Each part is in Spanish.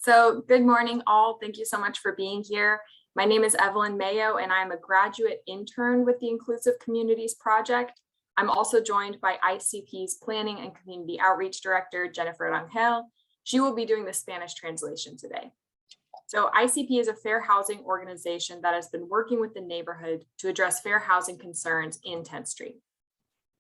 So good morning, all. Thank you so much for being here. My name is Evelyn Mayo, and I'm a graduate intern with the Inclusive Communities Project. I'm also joined by ICP's Planning and Community Outreach Director, Jennifer Rangel. She will be doing the Spanish translation today. So ICP is a fair housing organization that has been working with the neighborhood to address fair housing concerns in 10th Street.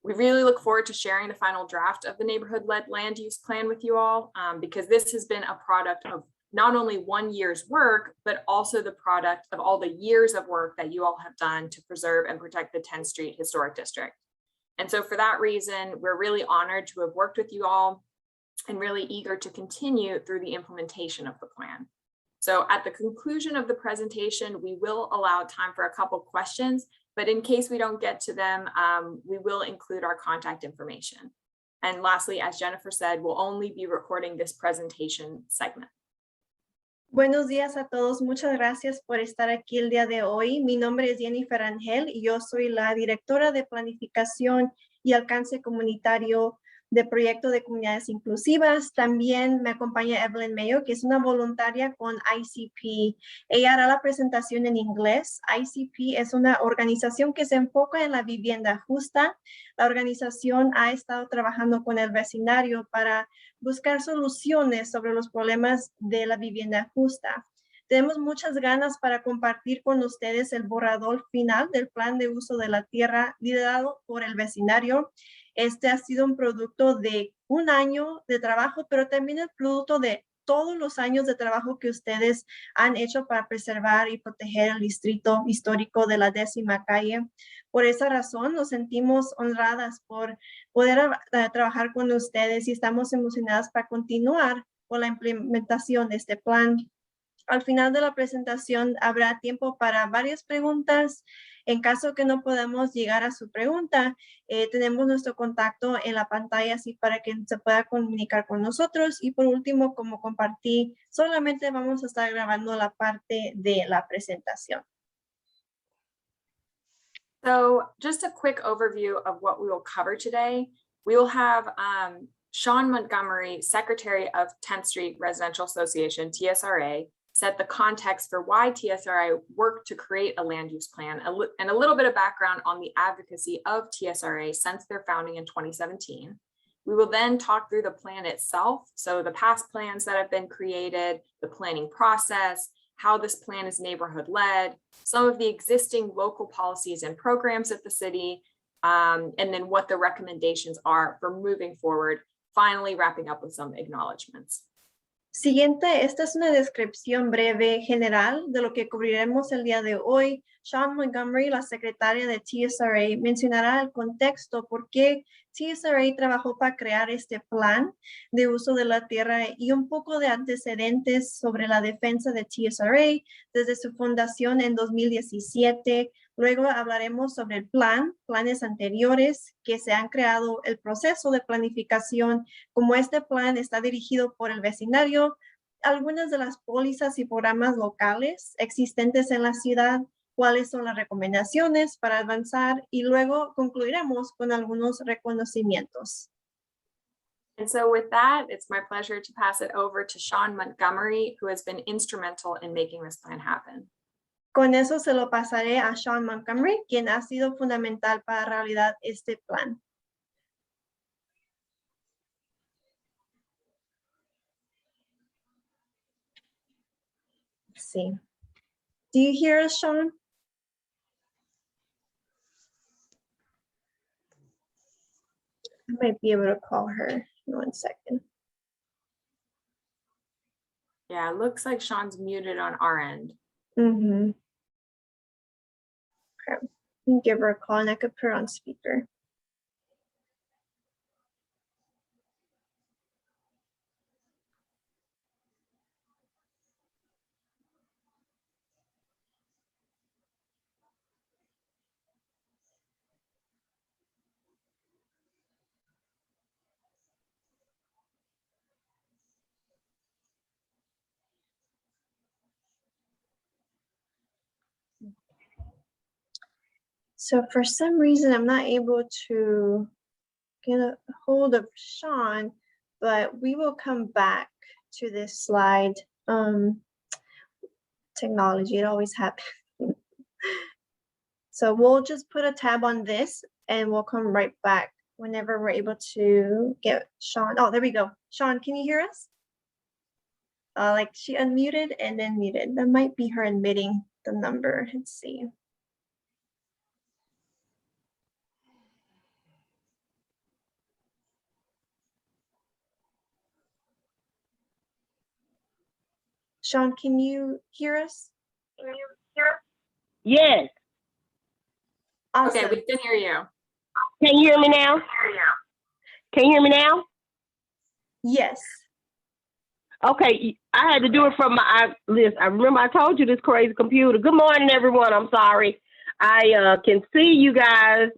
We really look forward to sharing the final draft of the neighborhood-led land use plan with you all, because this has been a product of not only 1 year's work, but also the product of all the years of work that you all have done to preserve and protect the 10th Street Historic District. And so for that reason, we're really honored to have worked with you all and really eager to continue through the implementation of the plan. So at the conclusion of the presentation, we will allow time for a couple questions, but in case we don't get to them, we will include our contact information. And lastly, as Jennifer said, we'll only be recording this presentation segment. Buenos días a todos. Muchas gracias por estar aquí el día de hoy. Mi nombre es Jennifer Rangel y yo soy la directora de Planificación y Alcance Comunitario de Proyecto de Comunidades Inclusivas. También me acompaña Evelyn Mayo, que es una voluntaria con ICP. Ella hará la presentación en inglés. ICP es una organización que se enfoca en la vivienda justa. La organización ha estado trabajando con el vecindario para buscar soluciones sobre los problemas de la vivienda justa. Tenemos muchas ganas para compartir con ustedes el borrador final del plan de uso de la tierra liderado por el vecindario. Este ha sido un producto de 1 año de trabajo, pero también el producto de todos los años de trabajo que ustedes han hecho para preservar y proteger el distrito histórico de la Décima Calle. Por esa razón nos sentimos honradas por poder trabajar con ustedes y estamos emocionadas para continuar con la implementación de este plan. Al final de la presentación habrá tiempo para varias preguntas. En caso que no podamos llegar a su pregunta, tenemos nuestro contacto en la pantalla así para que se pueda comunicar con nosotros. Y por último, como compartí, solamente vamos a estar grabando la parte de la presentación. So just a quick overview of what we will cover today. We will have Sean Montgomery, Secretary of 10th Street Residential Association, TSRA, set the context for why TSRA worked to create a land use plan, and a little bit of background on the advocacy of TSRA since their founding in 2017. We will then talk through the plan itself, so the past plans that have been created, the planning process, how this plan is neighborhood-led, some of the existing local policies and programs at the city, and then what the recommendations are for moving forward, finally wrapping up with some acknowledgements. Siguiente, esta es una descripción breve general de lo que cubriremos el día de hoy. Sean Montgomery, la secretaria de TSRA, mencionará el contexto por qué TSRA trabajó para crear este plan de uso de la tierra y un poco de antecedentes sobre la defensa de TSRA desde su fundación en 2017. Luego hablaremos sobre el planes anteriores que se han creado, el proceso de planificación, como este plan está dirigido por el vecindario, algunas de las pólizas y programas locales existentes en la ciudad, cuáles son las recomendaciones para avanzar y luego concluiremos con algunos reconocimientos. And so with that, it's my pleasure to pass it over to Sean Montgomery, who has been instrumental in making this plan happen. Con eso se lo pasaré a Sean Montgomery, quien ha sido fundamental para realizar este plan. Let's see. Do you hear us, Sean? I might be able to call her in 1 second. Yeah, it looks like Sean's muted on our end. Mm-hmm. Okay, I can give her a call and I could put her on speaker. So for some reason, I'm not able to get a hold of Sean, but we will come back to this slide technology, it always happens. So we'll just put a tab on this and we'll come right back whenever we're able to get Sean. Oh, there we go. Sean, can you hear us? Like she unmuted and then muted. That might be her admitting the number. Let's see. Sean, can you hear us? Yes. Awesome. Okay, we can hear you. Can you hear me now? Can you hear me now? Yes. Okay, I had to do it from my list. I remember I told you this crazy computer. Good morning, everyone. I'm sorry. I can see you guys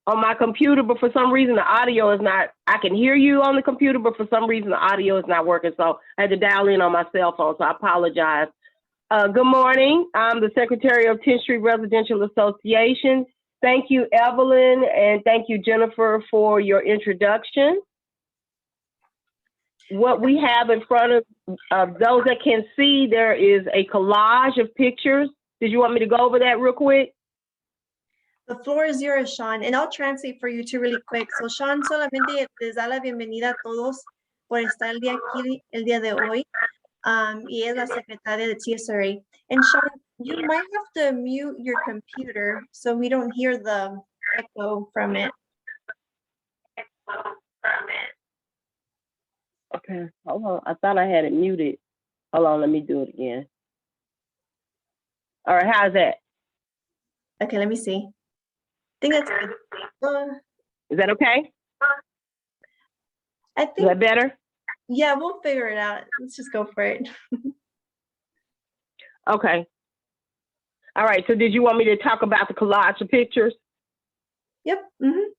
on my computer, but for some reason the audio is not. I can hear you on the computer, but for some reason the audio is not working. So I had to dial in on my cell phone. So I apologize. Good morning. I'm the Secretary of 10th Street Residential Association. Thank you, Evelyn, and thank you, Jennifer, for your introduction. What we have in front of those that can see, there is a collage of pictures. Did you want me to go over that real quick? The floor is yours, Sean, and I'll translate for you too really quick. So Sean solamente les da la bienvenida a todos por estar el día aquí, el día de hoy. Y es la secretaria de TSRA. And Sean, you might have to mute your computer so we don't hear the echo from it. Okay, hold on. I thought I had it muted. Hold on, let me do it again. All right, how's that? Okay, let me see. I think that's good. Is that okay? I Is think, that better? yeah, we'll figure it out. Let's just go for it. Okay. All right, so did you want me to talk about the collage of pictures? Yep. Mm-hmm.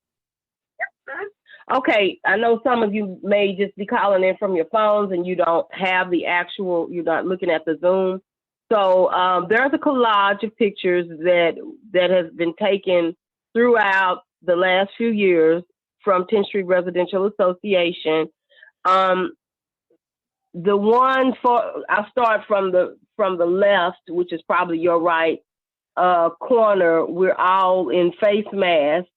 Okay, I know some of you may just be calling in from your phones and you don't have the actual, you're not looking at the Zoom. So there's a collage of pictures that has been taken throughout the last few years from 10th Street Residential Association. The one I'll start from the left, which is probably your right corner. We're all in face masks.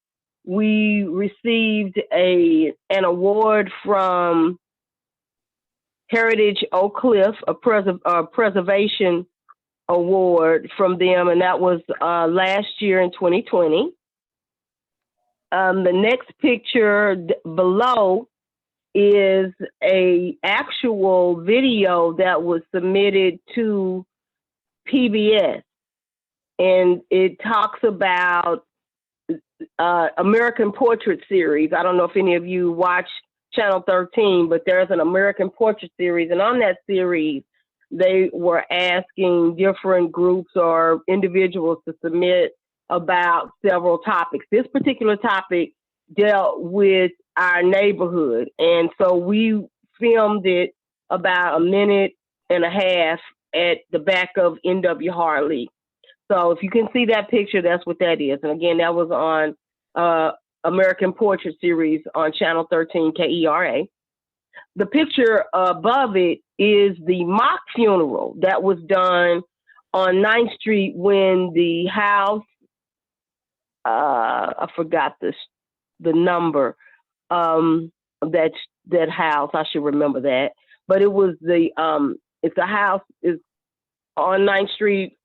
We received an award from Heritage Oak Cliff, a preservation award from them, and that was last year in 2020. The next picture below is a actual video that was submitted to PBS, and it talks about American Portrait series. I don't know if any of you watch Channel 13, but there's an American Portrait series, and on that series, they were asking different groups or individuals to submit about several topics. This particular topic dealt with our neighborhood, and so we filmed it about a minute and a half at the back of N.W. Harley. So if you can see that picture, that's what that is. And again, that was on American Portrait series on Channel 13 KERA. The picture above it is the mock funeral that was done on 9th Street when the house, I forgot the number, that house, I should remember that. But it was it's a house is on 9th Street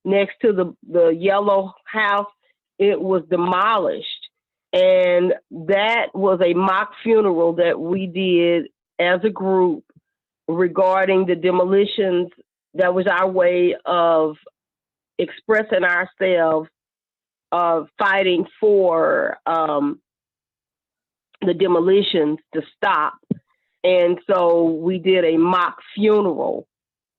next to the yellow house. It was demolished. And that was a mock funeral that we did as a group regarding the demolitions. That was our way of expressing ourselves, of fighting for the demolitions to stop. And so we did a mock funeral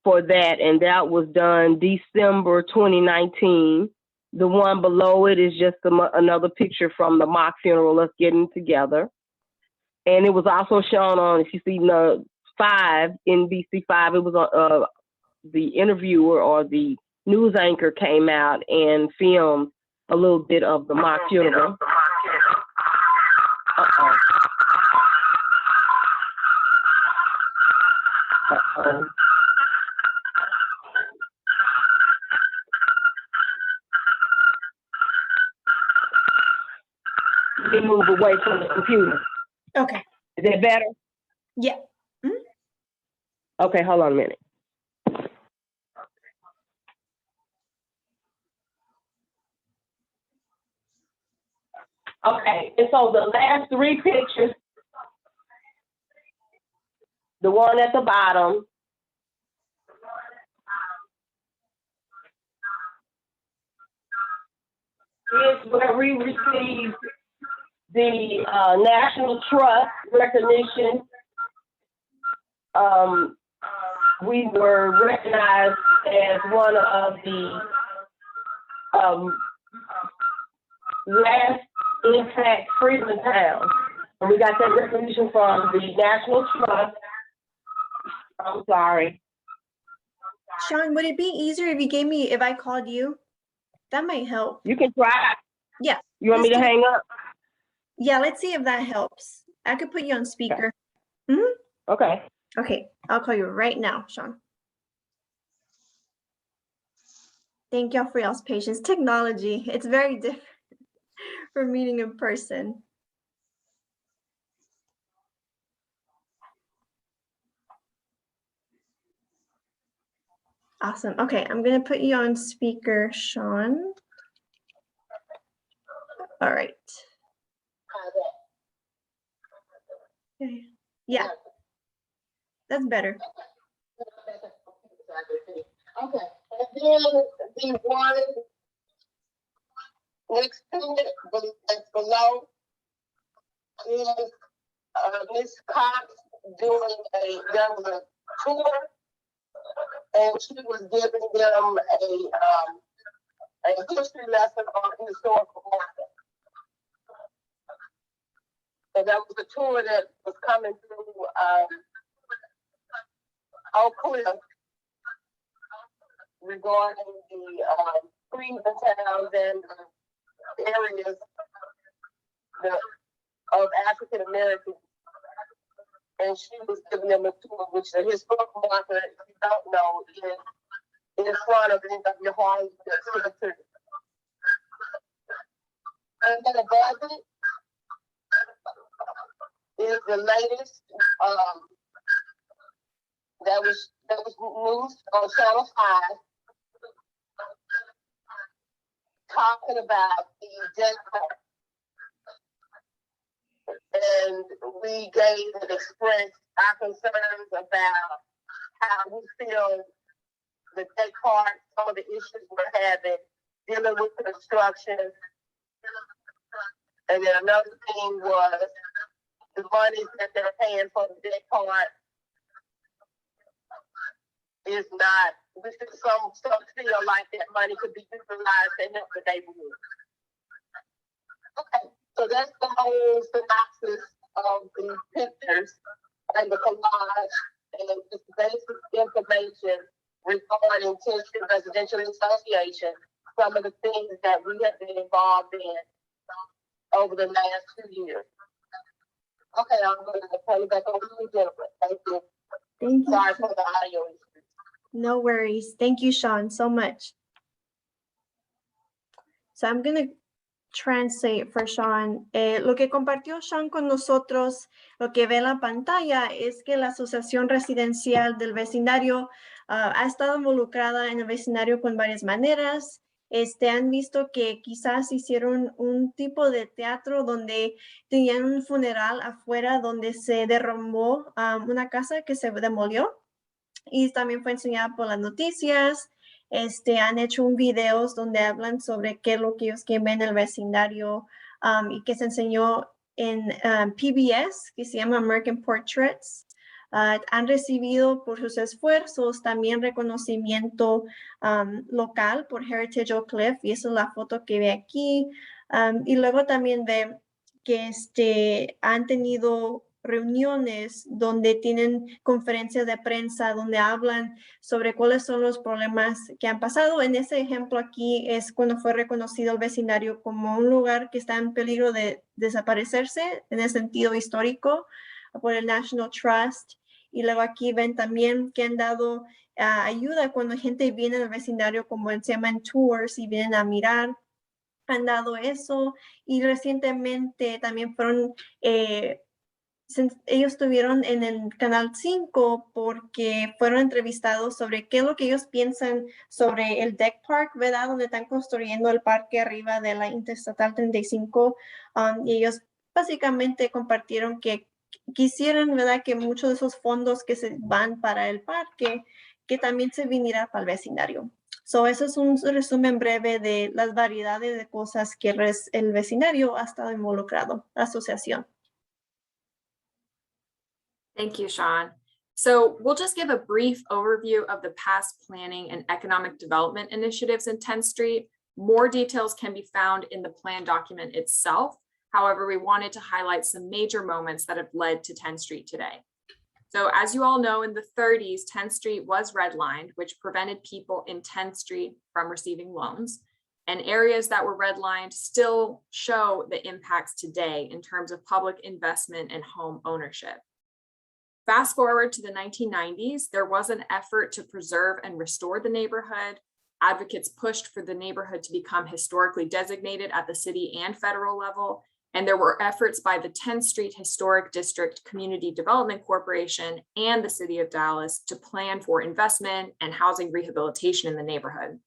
for that, and that was done December 2019. The one below it is just another picture from the mock funeral, us getting together. And it was also shown on, if you see the 5, NBC 5, it was the interviewer or the news anchor came out and filmed a little bit of the mock funeral. Uh-oh. Uh-oh. me move away from the computer. Okay. Is that better? Yeah. Okay, hold on a minute. Okay, and so the last three pictures, the one at the bottom, is where we received the National Trust recognition. We were recognized as one of the last impact freedom towns. And we got that recognition from the National Trust. I'm sorry. Sean, would it be easier if I called you? That might help. You can try. Yeah. You want me to hang up? Yeah, let's see if that helps. I could put you on speaker. Okay. Okay, I'll call you right now, Sean. Thank y'all for y'all's patience. Technology, it's very different from meeting in person. Awesome. Okay, I'm gonna put you on speaker, Sean. All right. Okay. Yeah, that's better. Okay, and then the one next to it, that's below, is Miss Cox doing there was a tour, and she was giving them a history lesson on historical market. And that was a tour that was coming through Oak Cliff regarding the freedom towns and areas of African Americans. And she was giving them a tour, which the historical marker, if you don't know, is in front of the Harlem Cemetery. And then above it is the latest that was news on Channel 5 talking about the death card. And we gave and expressed our concerns about how we feel the death card, some of the issues we're having, dealing with construction. And then another thing was the money that they're paying for the death card is not, we feel some feel like that money could be utilized to help the neighborhood. Okay, so that's the whole synopsis of the pictures and the collage and just basic information regarding Tension Residential Association, some of the things that we have been involved in over the last 2 years. Okay, I'm going to turn it back over to you, Jennifer. Thank you. Thank you. Sorry for the audio issue. No worries. Thank you, Sean, so much. So I'm going to translate for Sean. Lo que compartió Sean con nosotros, lo que ve en la pantalla es que la Asociación Residencial del Vecindario ha estado involucrada en el vecindario con varias maneras. Han visto que quizás hicieron un tipo de teatro donde tenían un funeral afuera donde se derrumbó una casa que se demolió. Y también fue enseñada por las noticias. Han hecho un videos donde hablan sobre qué es lo que ellos quieren ver en el vecindario y que se enseñó en PBS, que se llama American Portraits. Han recibido por sus esfuerzos también reconocimiento local por Heritage Oak Cliff, y esa es la foto que ve aquí. Y luego también ve que han tenido reuniones donde tienen conferencias de prensa donde hablan sobre cuáles son los problemas que han pasado. En ese ejemplo aquí es cuando fue reconocido el vecindario como un lugar que está en peligro de desaparecerse en el sentido histórico por el National Trust. Y luego aquí ven también que han dado ayuda cuando gente viene al vecindario, como se llaman tours, y vienen a mirar. han dado eso, y recientemente también fueron, ellos estuvieron en el Canal 5 porque fueron entrevistados sobre qué es lo que ellos piensan sobre el Deck Park, ¿verdad? Donde están construyendo el parque arriba de la Interestatal 35, y ellos básicamente compartieron que quisieran, ¿verdad? Que muchos de esos fondos que se van para el parque, que también se viniera para el vecindario. So, eso es un resumen breve de las variedades de cosas que el vecindario ha estado involucrado, la asociación. Thank you, Sean. So we'll just give a brief overview of the past planning and economic development initiatives in 10th Street. More details can be found in the plan document itself. However, we wanted to highlight some major moments that have led to 10th Street today. So as you all know, in the 30s, 10th Street was redlined, which prevented people in 10th Street from receiving loans. And areas that were redlined still show the impacts today in terms of public investment and home ownership. Fast forward to the 1990s, there was an effort to preserve and restore the neighborhood. Advocates pushed for the neighborhood to become historically designated at the city and federal level. And there were efforts by the 10th Street Historic District Community Development Corporation and the City of Dallas to plan for investment and housing rehabilitation in the neighborhood.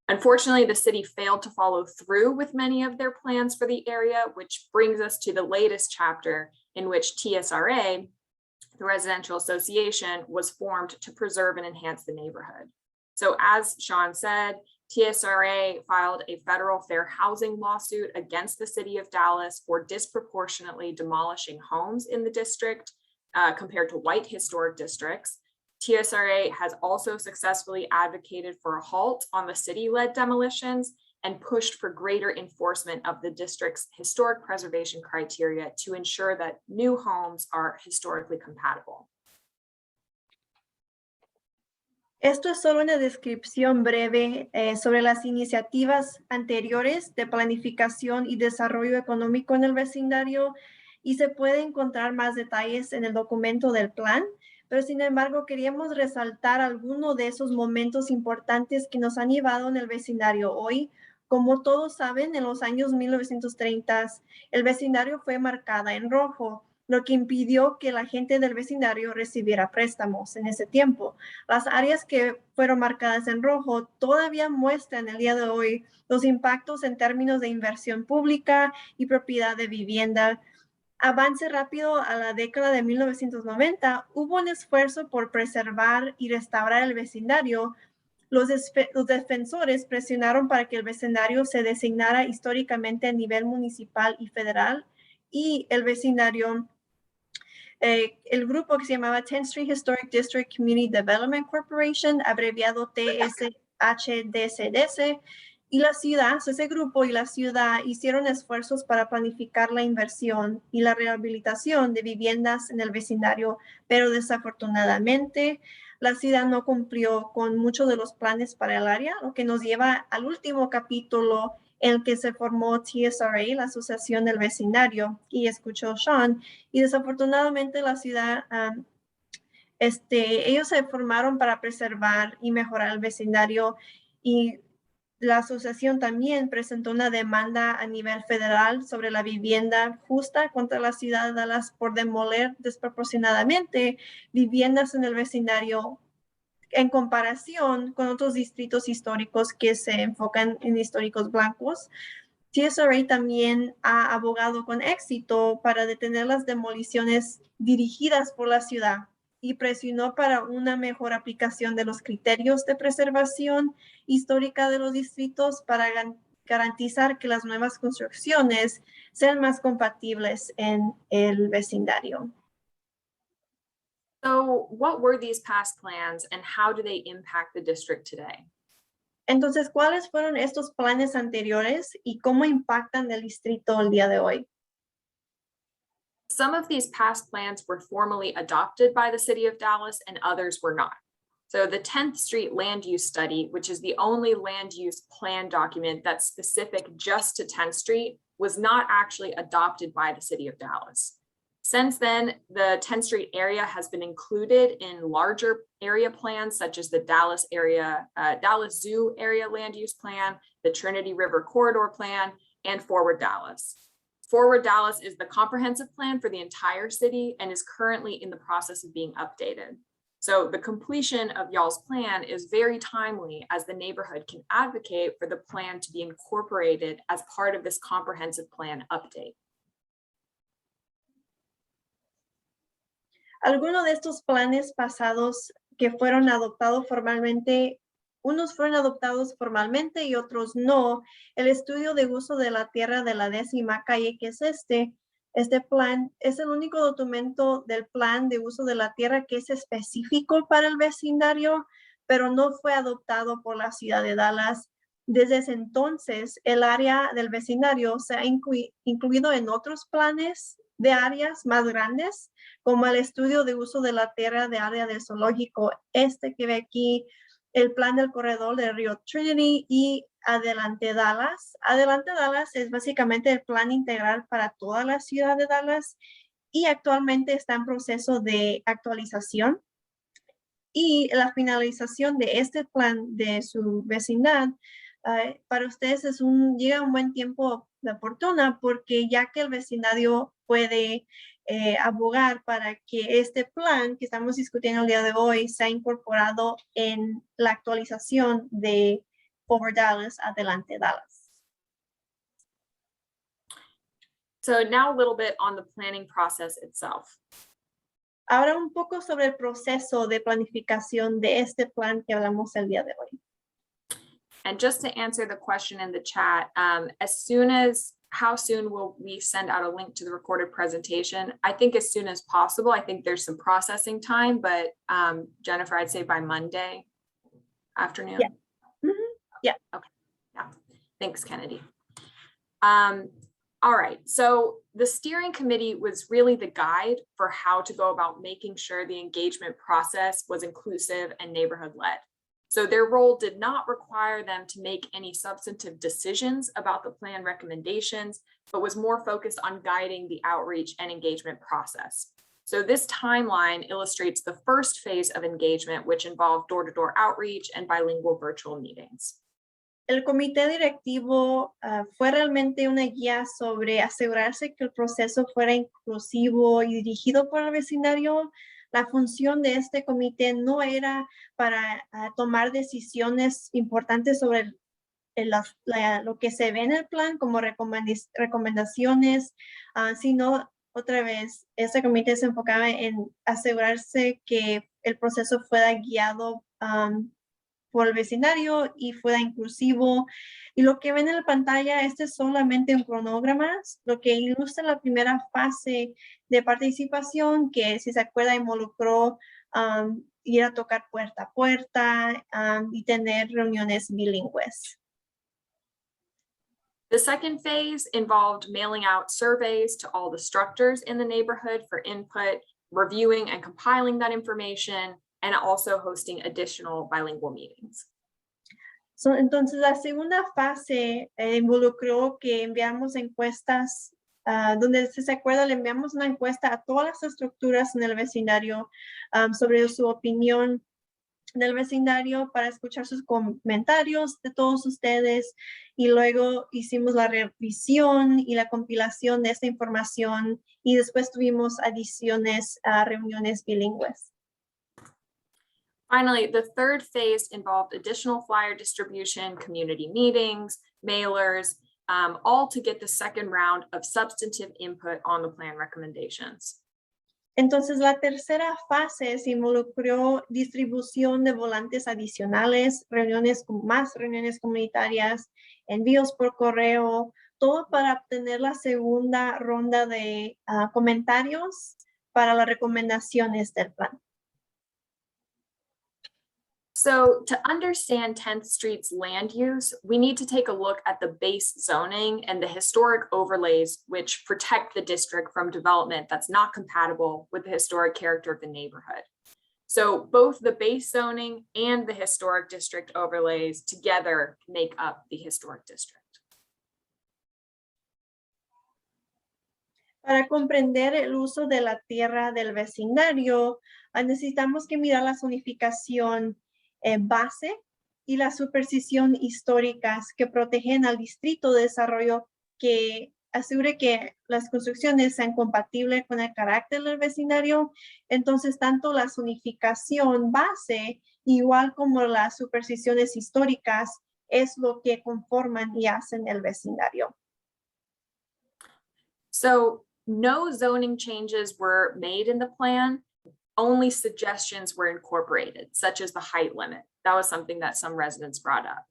Unfortunately, the city failed to follow through with many of their plans for the area, which brings us to the latest chapter in which TSRA, the Residential Association, was formed to preserve and enhance the neighborhood. So as Sean said, TSRA filed a federal fair housing lawsuit against the city of Dallas for disproportionately demolishing homes in the district compared to white historic districts. TSRA has also successfully advocated for a halt on the city-led demolitions and pushed for greater enforcement of the district's historic preservation criteria to ensure that new homes are historically compatible. Esto es solo una descripción breve sobre las iniciativas anteriores de planificación y desarrollo económico en el vecindario, y se puede encontrar más detalles en el documento del plan, pero sin embargo queríamos resaltar algunos de esos momentos importantes que nos han llevado en el vecindario hoy. Como todos saben, en los años 1930 el vecindario fue marcada en rojo, lo que impidió que la gente del vecindario recibiera préstamos en ese tiempo. Las áreas que fueron marcadas en rojo todavía muestran el día de hoy los impactos en términos de inversión pública y propiedad de vivienda. Avance rápido a la década de 1990, hubo un esfuerzo por preservar y restaurar el vecindario. Los defensores presionaron para que el vecindario se designara históricamente a nivel municipal y federal, y el vecindario, el grupo que se llamaba 10th Street Historic District Community Development Corporation, abreviado TSHDCDC, y la ciudad, ese grupo y la ciudad hicieron esfuerzos para planificar la inversión y la rehabilitación de viviendas en el vecindario, pero desafortunadamente la ciudad no cumplió con muchos de los planes para el área, lo que nos lleva al último capítulo en el que se formó TSRA, la Asociación del Vecindario, y escuchó Sean, y desafortunadamente la ciudad, ellos se formaron para preservar y mejorar el vecindario, y la asociación también presentó una demanda a nivel federal sobre la vivienda justa contra la ciudad de Dallas por demoler desproporcionadamente viviendas en el vecindario en comparación con otros distritos históricos que se enfocan en históricos blancos. TSRA también ha abogado con éxito para detener las demoliciones dirigidas por la ciudad y presionó para una mejor aplicación de los criterios de preservación histórica de los distritos para garantizar que las nuevas construcciones sean más compatibles en el vecindario. So what were these past plans and how do they impact the district today? Entonces, ¿cuáles fueron estos planes anteriores y cómo impactan el distrito el día de hoy? Some of these past plans were formally adopted by the city of Dallas and others were not. So the 10th Street Land Use Study, which is the only land use plan document that's specific just to 10th Street, was not actually adopted by the city of Dallas. Since then, the 10th Street area has been included in larger area plans such as the Dallas Zoo area land use plan, the Trinity River Corridor plan, and Forward Dallas. Forward Dallas is the comprehensive plan for the entire city and is currently in the process of being updated. So the completion of y'all's plan is very timely as the neighborhood can advocate for the plan to be incorporated as part of this comprehensive plan update. Algunos de estos planes pasados que fueron adoptados formalmente, unos fueron adoptados formalmente y otros no. El estudio de uso de la tierra de la 10ª calle, que es este plan, es el único documento del plan de uso de la tierra que es específico para el vecindario, pero no fue adoptado por la ciudad de Dallas. Desde ese entonces, el área del vecindario se ha incluido en otros planes de áreas más grandes, como el estudio de uso de la tierra de área del zoológico, que ve aquí, el plan del corredor del río Trinity y Adelante Dallas. Adelante Dallas es básicamente el plan integral para toda la ciudad de Dallas y actualmente está en proceso de actualización. Y la finalización de este plan de su vecindad para ustedes llega un buen tiempo de oportuna, porque ya que el vecindario puede abogar para que este plan que estamos discutiendo el día de hoy sea incorporado en la actualización de Forward Dallas, Adelante Dallas. So now a little bit on the planning process itself. Ahora un poco sobre el proceso de planificación de este plan que hablamos el día de hoy. And just to answer the question in the chat, how soon will we send out a link to the recorded presentation? I think as soon as possible. I think there's some processing time, but Jennifer, I'd say by Monday afternoon. Yeah. Mm-hmm. Yeah. Okay. Yeah. Thanks, Kennedy. All right. So the steering committee was really the guide for how to go about making sure the engagement process was inclusive and neighborhood led. So their role did not require them to make any substantive decisions about the plan recommendations, but was more focused on guiding the outreach and engagement process. So this timeline illustrates the first phase of engagement, which involved door-to-door outreach and bilingual virtual meetings. El comité directivo fue realmente una guía sobre asegurarse que el proceso fuera inclusivo y dirigido por el vecindario. La función de este comité no era para tomar decisiones importantes sobre lo que se ve en el plan como recomendaciones, sino otra vez, este comité se enfocaba en asegurarse que el proceso fuera guiado por el vecindario y fuera inclusivo. Y lo que ven en la pantalla, este es solamente un cronograma, lo que ilustra la primera fase de participación, que si se acuerda involucró ir a tocar puerta a puerta y tener reuniones bilingües. The second phase involved mailing out surveys to all the structures in the neighborhood for input, reviewing and compiling that information, and also hosting additional bilingual meetings. Entonces, la segunda fase involucró que enviamos encuestas, donde si se acuerda, le enviamos una encuesta a todas las estructuras en el vecindario sobre su opinión del vecindario para escuchar sus comentarios de todos ustedes, y luego hicimos la revisión y la compilación de esta información y después tuvimos adiciones a reuniones bilingües. Finally, the third phase involved additional flyer distribution, community meetings, mailers, all to get the second round of substantive input on the plan recommendations. Entonces, la tercera fase se involucró distribución de volantes adicionales, reuniones comunitarias, envíos por correo, todo para obtener la segunda ronda de comentarios para las recomendaciones del plan. So to understand 10th Street's land use, we need to take a look at the base zoning and the historic overlays which protect the district from development that's not compatible with the historic character of the neighborhood. So both the base zoning and the historic district overlays together make up the historic district. Para comprender el uso de la tierra del vecindario, necesitamos que mirar la zonificación base y la superstición históricas que protegen al distrito de desarrollo, que asegure que las construcciones sean compatibles con el carácter del vecindario. Entonces, tanto la zonificación base, igual como las supersticiones históricas, es lo que conforman y hacen el vecindario. So no zoning changes were made in the plan. Only suggestions were incorporated, such as the height limit. That was something that some residents brought up.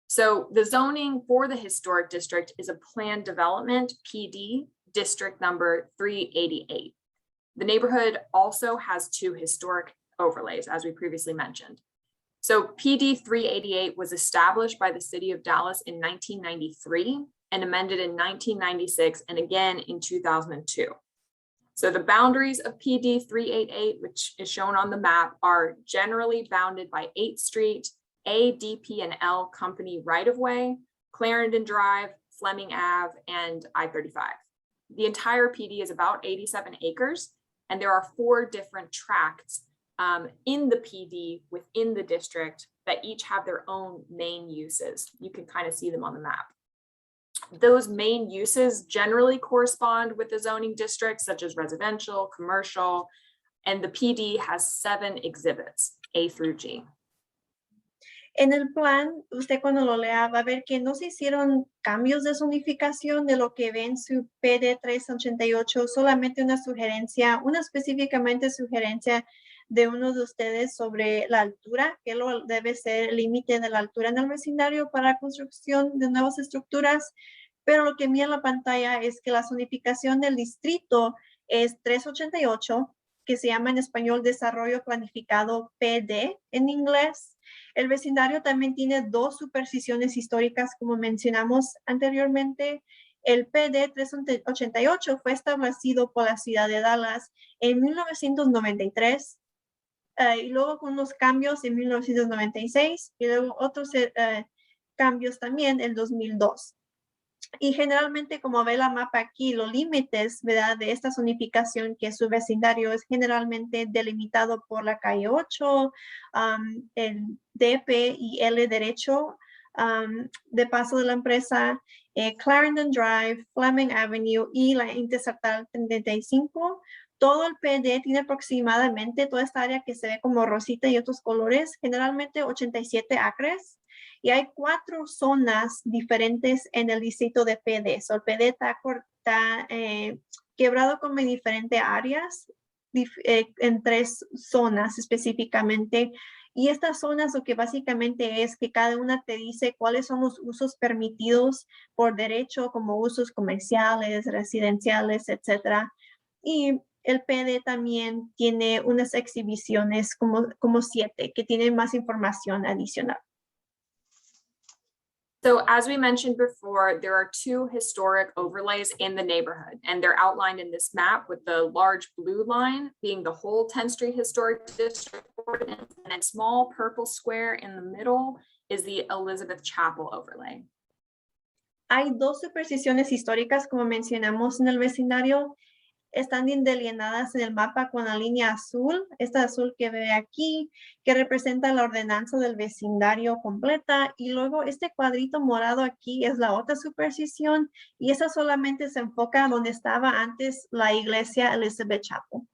So the zoning for the historic district is a planned development, PD, district number 388. The neighborhood also has 2 historic overlays, as we previously mentioned. So PD 388 was established by the city of Dallas in 1993 and amended in 1996 and again in 2002. So the boundaries of PD 388, which is shown on the map, are generally bounded by 8th Street, A, DP, and L company right-of-way, Clarendon Drive, Fleming Ave, and I-35. The entire PD is about 87 acres, and there are 4 different tracts in the PD within the district that each have their own main uses. You can kind of see them on the map. Those main uses generally correspond with the zoning districts, such as residential, commercial, and the PD has 7 exhibits, A through G. En el plan, usted cuando lo lea va a ver que no se hicieron cambios de zonificación de lo que ve en su PD 388, solamente una sugerencia, una específicamente sugerencia de uno de ustedes sobre la altura, que lo debe ser el límite de la altura en el vecindario para la construcción de nuevas estructuras, pero lo que mira en la pantalla es que la zonificación del distrito es 388, que se llama en español Desarrollo Planificado PD en inglés. El vecindario también tiene 2 supersticiones históricas, como mencionamos anteriormente. El PD 388 fue establecido por la ciudad de Dallas en 1993, y luego con unos cambios en 1996, y luego otros cambios también en 2002. Y generalmente, como ve la mapa aquí, los límites, ¿verdad?, de esta zonificación, que su vecindario es generalmente delimitado por la calle 8, el DP y L derecho de paso de la empresa, Clarendon Drive, Fleming Avenue y la Interestatal 35. Todo el PD tiene aproximadamente, toda esta área que se ve como rosita y otros colores, generalmente 87 acres. Y hay 4 zonas diferentes en el distrito de PD. So, el PD está quebrado como en diferentes áreas, en 3 zonas específicamente. Y estas zonas lo que básicamente es que cada una te dice cuáles son los usos permitidos por derecho, como usos comerciales, residenciales, etc. Y el PD también tiene unas exhibiciones como 7 que tienen más información adicional. So as we mentioned before, there are 2 historic overlays in the neighborhood, and they're outlined in this map with the large blue line being the whole 10th Street Historic District ordinance, and a small purple square in the middle is the Elizabeth Chapel overlay. Hay 2 supersticiones históricas, como mencionamos en el vecindario. Están delineadas en el mapa con la línea azul, esta azul que ve aquí, que representa la ordenanza del vecindario completa, y luego este cuadrito morado aquí es la otra superstición, y esa solamente se enfoca donde estaba antes la iglesia Elizabeth Chapel.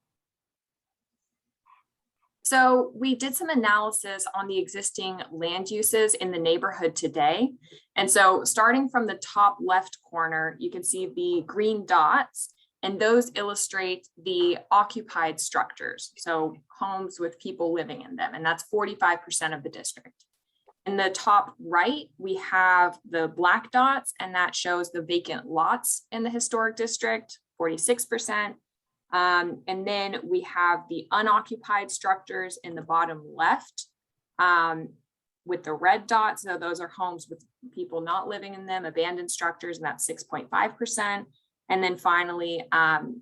So we did some analysis on the existing land uses in the neighborhood today. And so starting from the top left corner, you can see the green dots, and those illustrate the occupied structures. So homes with people living in them, and that's 45% of the district. In the top right, we have the black dots, and that shows the vacant lots in the historic district, 46%. And then we have the unoccupied structures in the bottom left with the red dots. So those are homes with people not living in them, abandoned structures, and that's 6.5%. And then finally,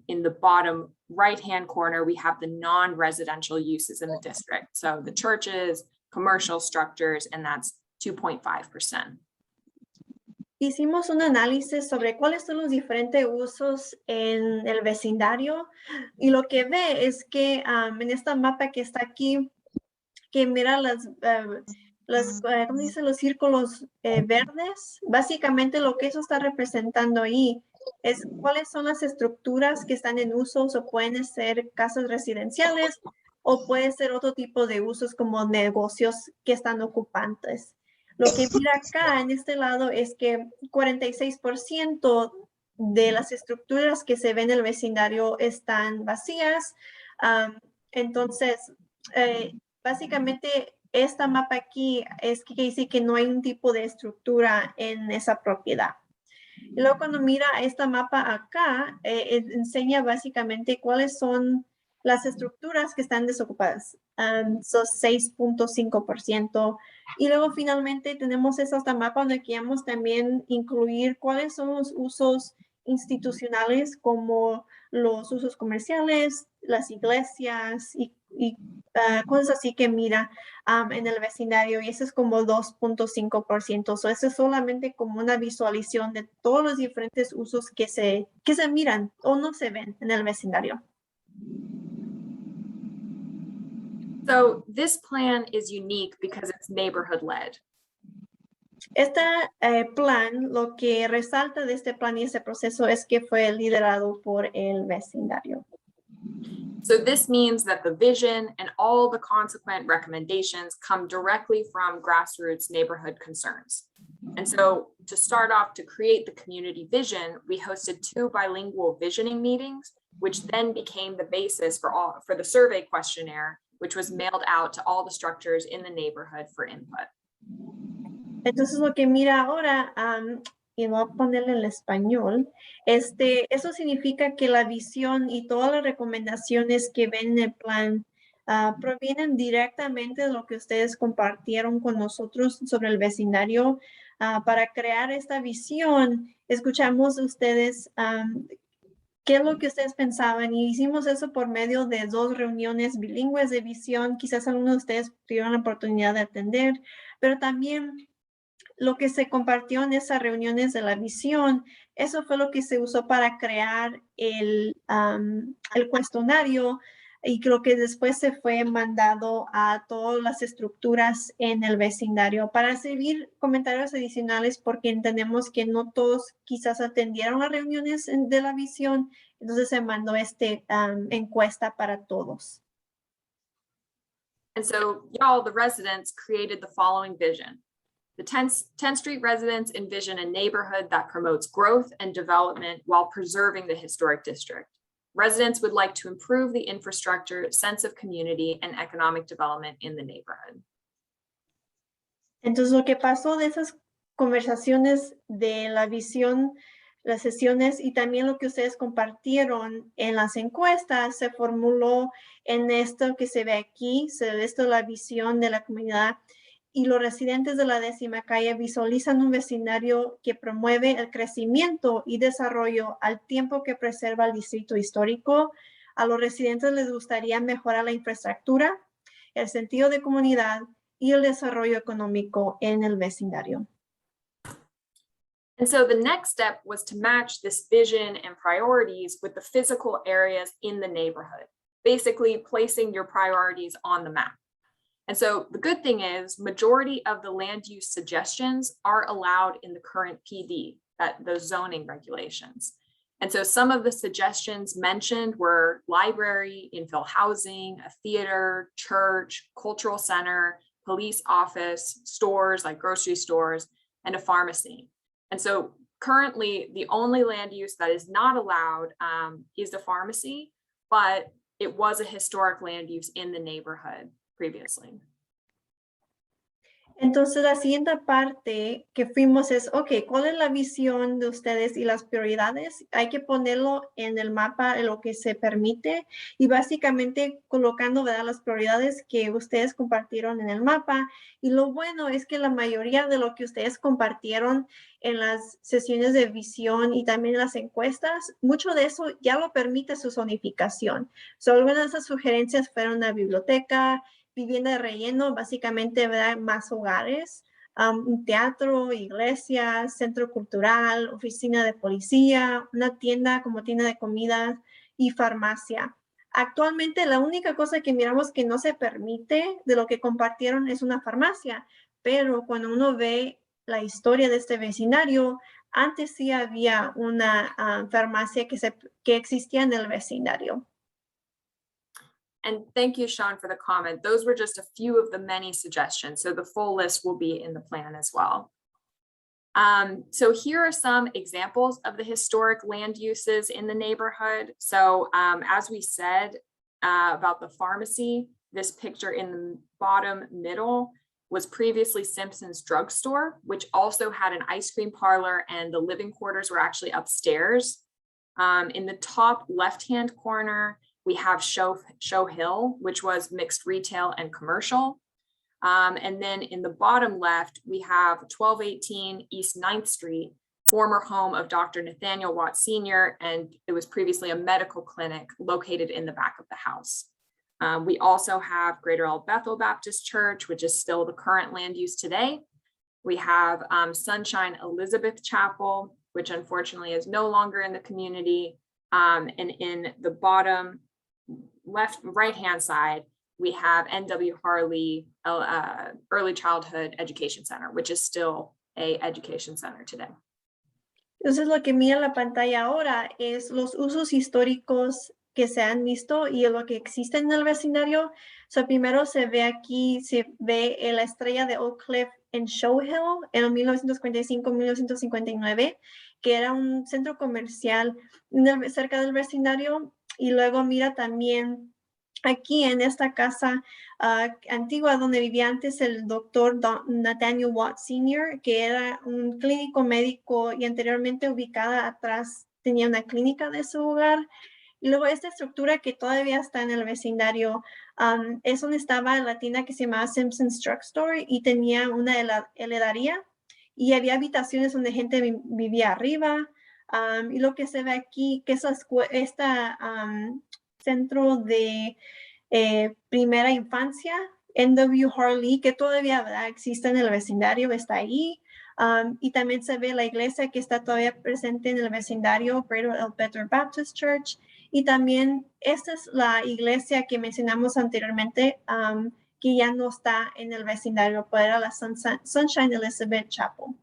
in the bottom right-hand corner, we have the non-residential uses in the district. So the churches, commercial structures, and that's 2.5%. hicimos un análisis sobre cuáles son los diferentes usos en el vecindario y lo que ve es que en esta mapa que está aquí, que mira ¿cómo dicen? Los círculos verdes, básicamente lo que eso está representando ahí es cuáles son las estructuras que están en usos o pueden ser casas residenciales o puede ser otro tipo de usos como negocios que están ocupantes. Lo que mira acá en este lado es que 46% de las estructuras que se ven en el vecindario están vacías. Entonces, básicamente, esta mapa aquí es que dice que no hay un tipo de estructura en esa propiedad. Y luego cuando mira esta mapa acá, enseña básicamente cuáles son las estructuras que están desocupadas. Son 6.5%. Y luego finalmente tenemos esta mapa donde queremos también incluir cuáles son los usos institucionales como los usos comerciales, las iglesias y cosas así que mira en el vecindario y eso es como 2.5%. So, eso es solamente como una visualización de todos los diferentes usos que se miran o no se ven en el vecindario. So this plan is unique because it's neighborhood led. Este plan, lo que resalta de este plan y este proceso es que fue liderado por el vecindario. So this means that the vision and all the consequent recommendations come directly from grassroots neighborhood concerns. And so to start off, to create the community vision, we hosted 2 bilingual visioning meetings, which then became the basis for the survey questionnaire, which was mailed out to all the structures in the neighborhood for input. Entonces lo que mira ahora, y voy a ponerle en español, eso significa que la visión y todas las recomendaciones que ven en el plan provienen directamente de lo que ustedes compartieron con nosotros sobre el vecindario. Para crear esta visión, escuchamos de ustedes qué es lo que ustedes pensaban y hicimos eso por medio de 2 reuniones bilingües de visión. Quizás algunos de ustedes tuvieron la oportunidad de atender, pero también lo que se compartió en esas reuniones de la visión, eso fue lo que se usó para crear el cuestionario y lo que después se fue mandado a todas las estructuras en el vecindario para recibir comentarios adicionales porque entendemos que no todos quizás atendieron las reuniones de la visión, entonces se mandó encuesta para todos. And so y'all, the residents, created the following vision. The 10th Street residents envision a neighborhood that promotes growth and development while preserving the historic district. Residents would like to improve the infrastructure, sense of community, and economic development in the neighborhood. Entonces, lo que pasó de esas conversaciones de la visión, las sesiones y también lo que ustedes compartieron en las encuestas se formuló en esto que se ve aquí, esto es la visión de la comunidad. Y los residentes de la Décima Calle visualizan un vecindario que promueve el crecimiento y desarrollo al tiempo que preserva el distrito histórico. A los residentes les gustaría mejorar la infraestructura, el sentido de comunidad y el desarrollo económico en el vecindario. And so the next step was to match this vision and priorities with the physical areas in the neighborhood, basically placing your priorities on the map. And so the good thing is majority of the land use suggestions are allowed in the current PD, those zoning regulations. And so some of the suggestions mentioned were library, infill housing, a theater, church, cultural center, police office, stores like grocery stores, and a pharmacy. And so currently the only land use that is not allowed is the pharmacy, but it was a historic land use in the neighborhood previously. Entonces, la siguiente parte que fuimos es, ok, ¿cuál es la visión de ustedes y las prioridades? Hay que ponerlo en el mapa, en lo que se permite y básicamente colocando, ¿verdad?, las prioridades que ustedes compartieron en el mapa. Y lo bueno es que la mayoría de lo que ustedes compartieron en las sesiones de visión y también en las encuestas, mucho de eso ya lo permite su zonificación. Algunas de esas sugerencias fueron la biblioteca, vivienda de relleno, básicamente, ¿verdad?, más hogares, un teatro, iglesia, centro cultural, oficina de policía, una tienda como tienda de comida y farmacia. Actualmente la única cosa que miramos que no se permite de lo que compartieron es una farmacia, pero cuando uno ve la historia de este vecindario, antes sí había una farmacia que existía en el vecindario. And thank you, Sean, for the comment. Those were just a few of the many suggestions. So the full list will be in the plan as well. So here are some examples of the historic land uses in the neighborhood. So as we said about the pharmacy, this picture in the bottom middle was previously Simpson's drugstore, which also had an ice cream parlor, and the living quarters were actually upstairs. In the top left-hand corner, we have Show Hill, which was mixed retail and commercial. And then in the bottom left, we have 1218 East 9th Street, former home of Dr. Nathaniel Watt Sr., and it was previously a medical clinic located in the back of the house. We also have Greater El Bethel Baptist Church, which is still the current land use today. We have Sunshine Elizabeth Chapel, which unfortunately is no longer in the community. And in the bottom right-hand side, we have N.W. Harley Early Childhood Education Center, which is still an education center today. Entonces lo que mira la pantalla ahora es los usos históricos que se han visto y lo que existe en el vecindario. So, primero se ve aquí, se ve la estrella de Oak Cliff en Show Hill en 1955-1959, que era un centro comercial cerca del vecindario. Y luego mira también aquí en esta casa antigua donde vivía antes el doctor Nathaniel Watt Sr., que era un clínico médico y anteriormente ubicada atrás tenía una clínica de su hogar. Y luego esta estructura que todavía está en el vecindario es donde estaba la tienda que se llamaba Simpson's Drugstore y tenía una heladería y había habitaciones donde gente vivía arriba. Y lo que se ve aquí, que es centro de primera infancia, N.W. Harley, que todavía existe en el vecindario, está ahí. Y también se ve la iglesia que está todavía presente en el vecindario, Greater El Bethel Baptist Church. Y también esta es la iglesia que mencionamos anteriormente, que ya no está en el vecindario, pero era la Sunshine Elizabeth Chapel.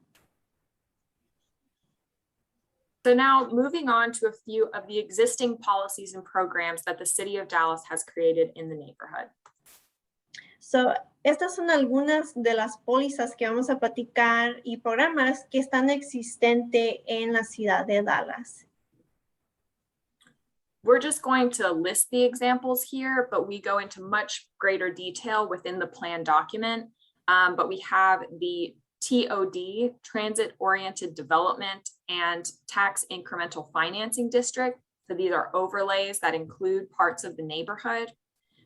So now moving on to a few of the existing policies and programs that the City of Dallas has created in the neighborhood. So, estas son algunas de las pólizas que vamos a platicar y programas que están existentes en la ciudad de Dallas. We're just going to list the examples here, but we go into much greater detail within the plan document. But we have the TOD, Transit Oriented Development, and Tax Incremental Financing District. So these are overlays that include parts of the neighborhood.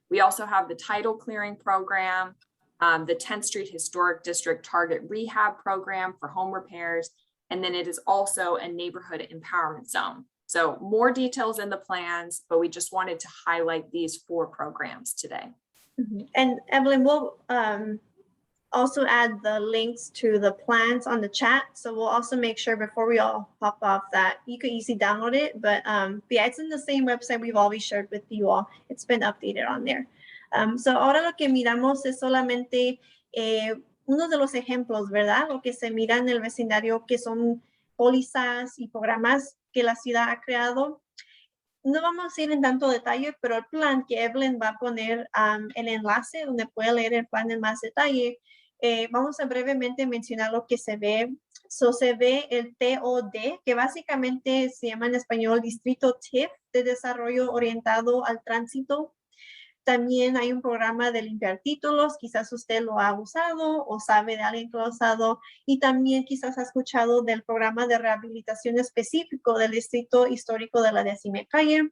We also have the Title Clearing Program, the 10th Street Historic District Target Rehab Program for home repairs, and then it is also a neighborhood empowerment zone. So more details in the plans, but we just wanted to highlight these 4 programs today. Mm-hmm. And Evelyn, we'll also add the links to the plans on the chat. So we'll also make sure before we all hop off that you can easily download it. But yeah, it's in the same website we've always shared with you all. It's been updated on there. So ahora lo que miramos es solamente uno de los ejemplos, ¿verdad? Lo que se mira en el vecindario, que son pólizas y programas que la ciudad ha creado. No vamos a ir en tanto detalle, pero el plan que Evelyn va a poner el enlace donde puede leer el plan en más detalle. Vamos a brevemente mencionar lo que se ve. So, se ve el TOD, que básicamente se llama en español Distrito TIF, de Desarrollo Orientado al Tránsito. También hay un programa de limpiar títulos, quizás usted lo ha usado o sabe de alguien que lo ha usado, y también quizás ha escuchado del programa de rehabilitación específico del Distrito Histórico de la Décima Calle.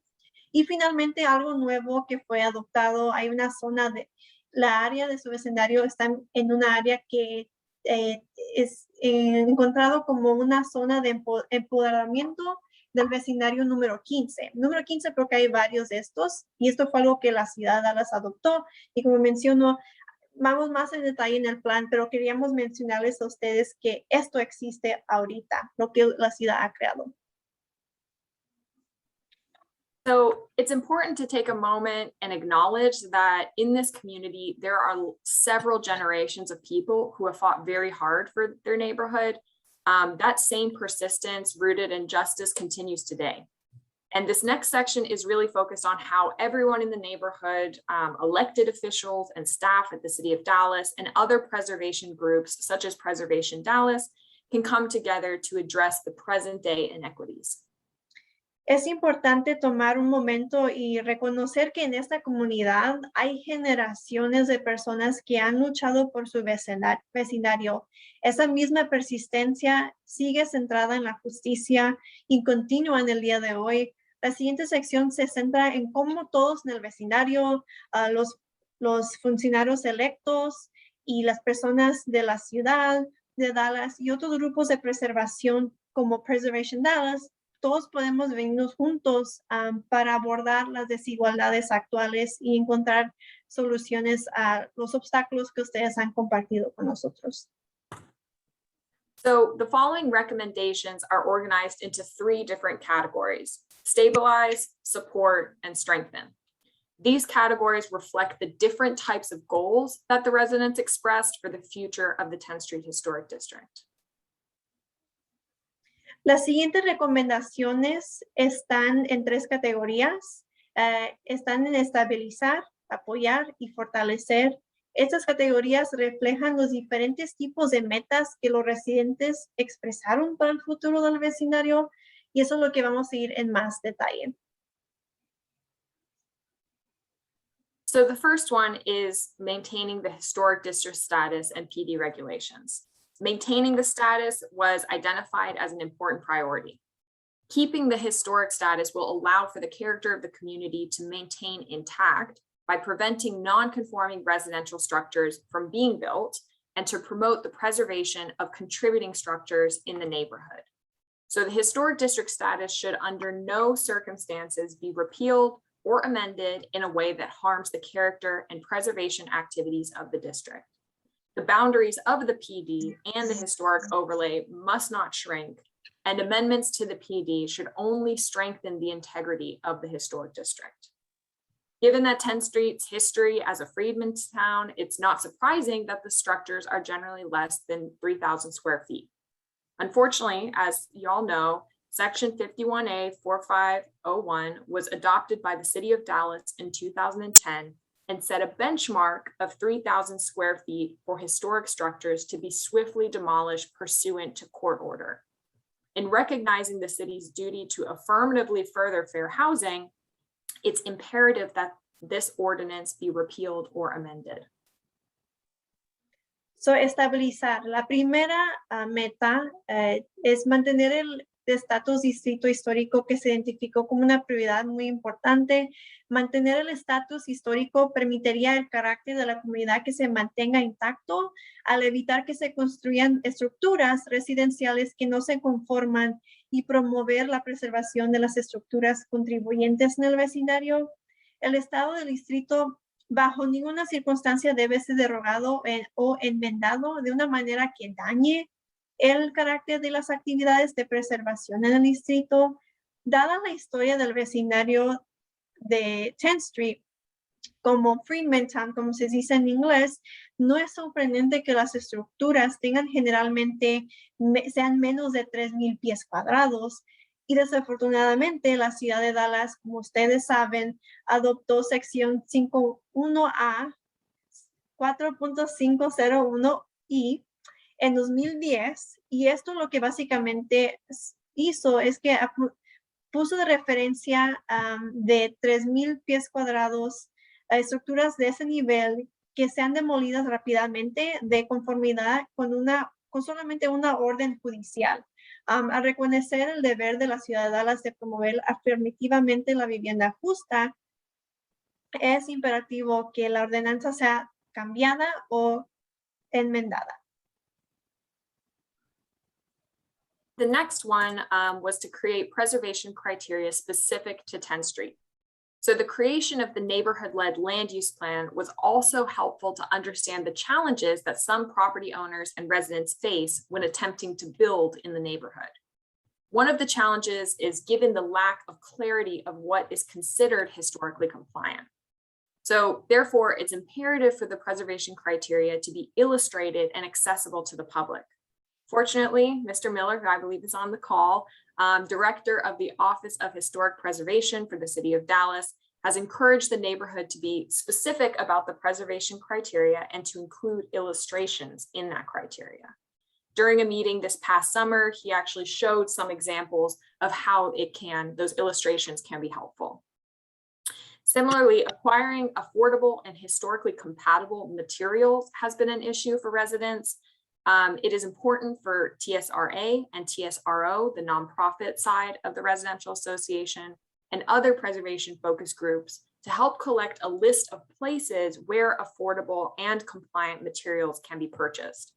Y finalmente algo nuevo que fue adoptado, hay una zona de, la área de su vecindario está en una área que es encontrado como una zona de empoderamiento del vecindario número 15. Número 15 porque hay varios de estos y esto fue algo que la ciudad de Dallas adoptó y como menciono, vamos más en detalle en el plan, pero queríamos mencionarles a ustedes que esto existe ahorita, lo que la ciudad ha creado. So it's important to take a moment and acknowledge that in this community, there are several generations of people who have fought very hard for their neighborhood. That same persistence rooted in justice continues today. And this next section is really focused on how everyone in the neighborhood, elected officials and staff at the City of Dallas and other preservation groups such as Preservation Dallas can come together to address the present day inequities. Es importante tomar un momento y reconocer que en esta comunidad hay generaciones de personas que han luchado por su vecindario. Esa misma persistencia sigue centrada en la justicia y continúa en el día de hoy. La siguiente sección se centra en cómo todos en el vecindario, los funcionarios electos y las personas de la ciudad de Dallas y otros grupos de preservación como Preservation Dallas, todos podemos venirnos juntos para abordar las desigualdades actuales y encontrar soluciones a los obstáculos que ustedes han compartido con nosotros. So the following recommendations are organized into 3 different categories: stabilize, support, and strengthen. These categories reflect the different types of goals that the residents expressed for the future of the 10th Street Historic District. Las siguientes recomendaciones están en 3 categorías. Están en estabilizar, apoyar y fortalecer. Estas categorías reflejan los diferentes tipos de metas que los residentes expresaron para el futuro del vecindario y eso es lo que vamos a ir en más detalle. So the first one is maintaining the historic district status and PD regulations. Maintaining the status was identified as an important priority. Keeping the historic status will allow for the character of the community to maintain intact by preventing non-conforming residential structures from being built and to promote the preservation of contributing structures in the neighborhood. So the historic district status should under no circumstances be repealed or amended in a way that harms the character and preservation activities of the district. The boundaries of the PD and the historic overlay must not shrink, and amendments to the PD should only strengthen the integrity of the historic district. Given that 10th Street's history as a freedmen's town, it's not surprising that the structures are generally less than 3,000 square feet. Unfortunately, as y'all know, Section 51A 4501 was adopted by the City of Dallas in 2010 and set a benchmark of 3,000 square feet for historic structures to be swiftly demolished pursuant to court order. In recognizing the city's duty to affirmatively further fair housing, it's imperative that this ordinance be repealed or amended. So, estabilizar. La primera meta es mantener el estatus distrito histórico que se identificó como una prioridad muy importante. Mantener el estatus histórico permitiría el carácter de la comunidad que se mantenga intacto al evitar que se construyan estructuras residenciales que no se conforman y promover la preservación de las estructuras contribuyentes en el vecindario. El estado del distrito bajo ninguna circunstancia debe ser derogado o enmendado de una manera que dañe el carácter de las actividades de preservación en el distrito. Dada la historia del vecindario de 10th Street como Freedmen Town, como se dice en inglés, no es sorprendente que las estructuras tengan generalmente sean menos de 3,000 pies cuadrados. Y desafortunadamente la ciudad de Dallas, como ustedes saben, adoptó sección 51A 4.501i en 2010, y esto lo que básicamente hizo es que puso de referencia de 3,000 pies cuadrados a estructuras de ese nivel que sean demolidas rápidamente de conformidad con solamente una orden judicial. A reconocer el deber de la ciudad de Dallas de promover afirmativamente la vivienda justa, es imperativo que la ordenanza sea cambiada o enmendada. The next one was to create preservation criteria specific to 10th Street. So the creation of the neighborhood-led land use plan was also helpful to understand the challenges that some property owners and residents face when attempting to build in the neighborhood. One of the challenges is given the lack of clarity of what is considered historically compliant. So therefore, it's imperative for the preservation criteria to be illustrated and accessible to the public. Fortunately, Mr. Miller, who I believe is on the call, Director of the Office of Historic Preservation for the City of Dallas, has encouraged the neighborhood to be specific about the preservation criteria and to include illustrations in that criteria. During a meeting this past summer, he actually showed some examples of how those illustrations can be helpful. Similarly, acquiring affordable and historically compatible materials has been an issue for residents. It is important for TSRA and TSRO, the nonprofit side of the residential association, and other preservation focus groups to help collect a list of places where affordable and compliant materials can be purchased.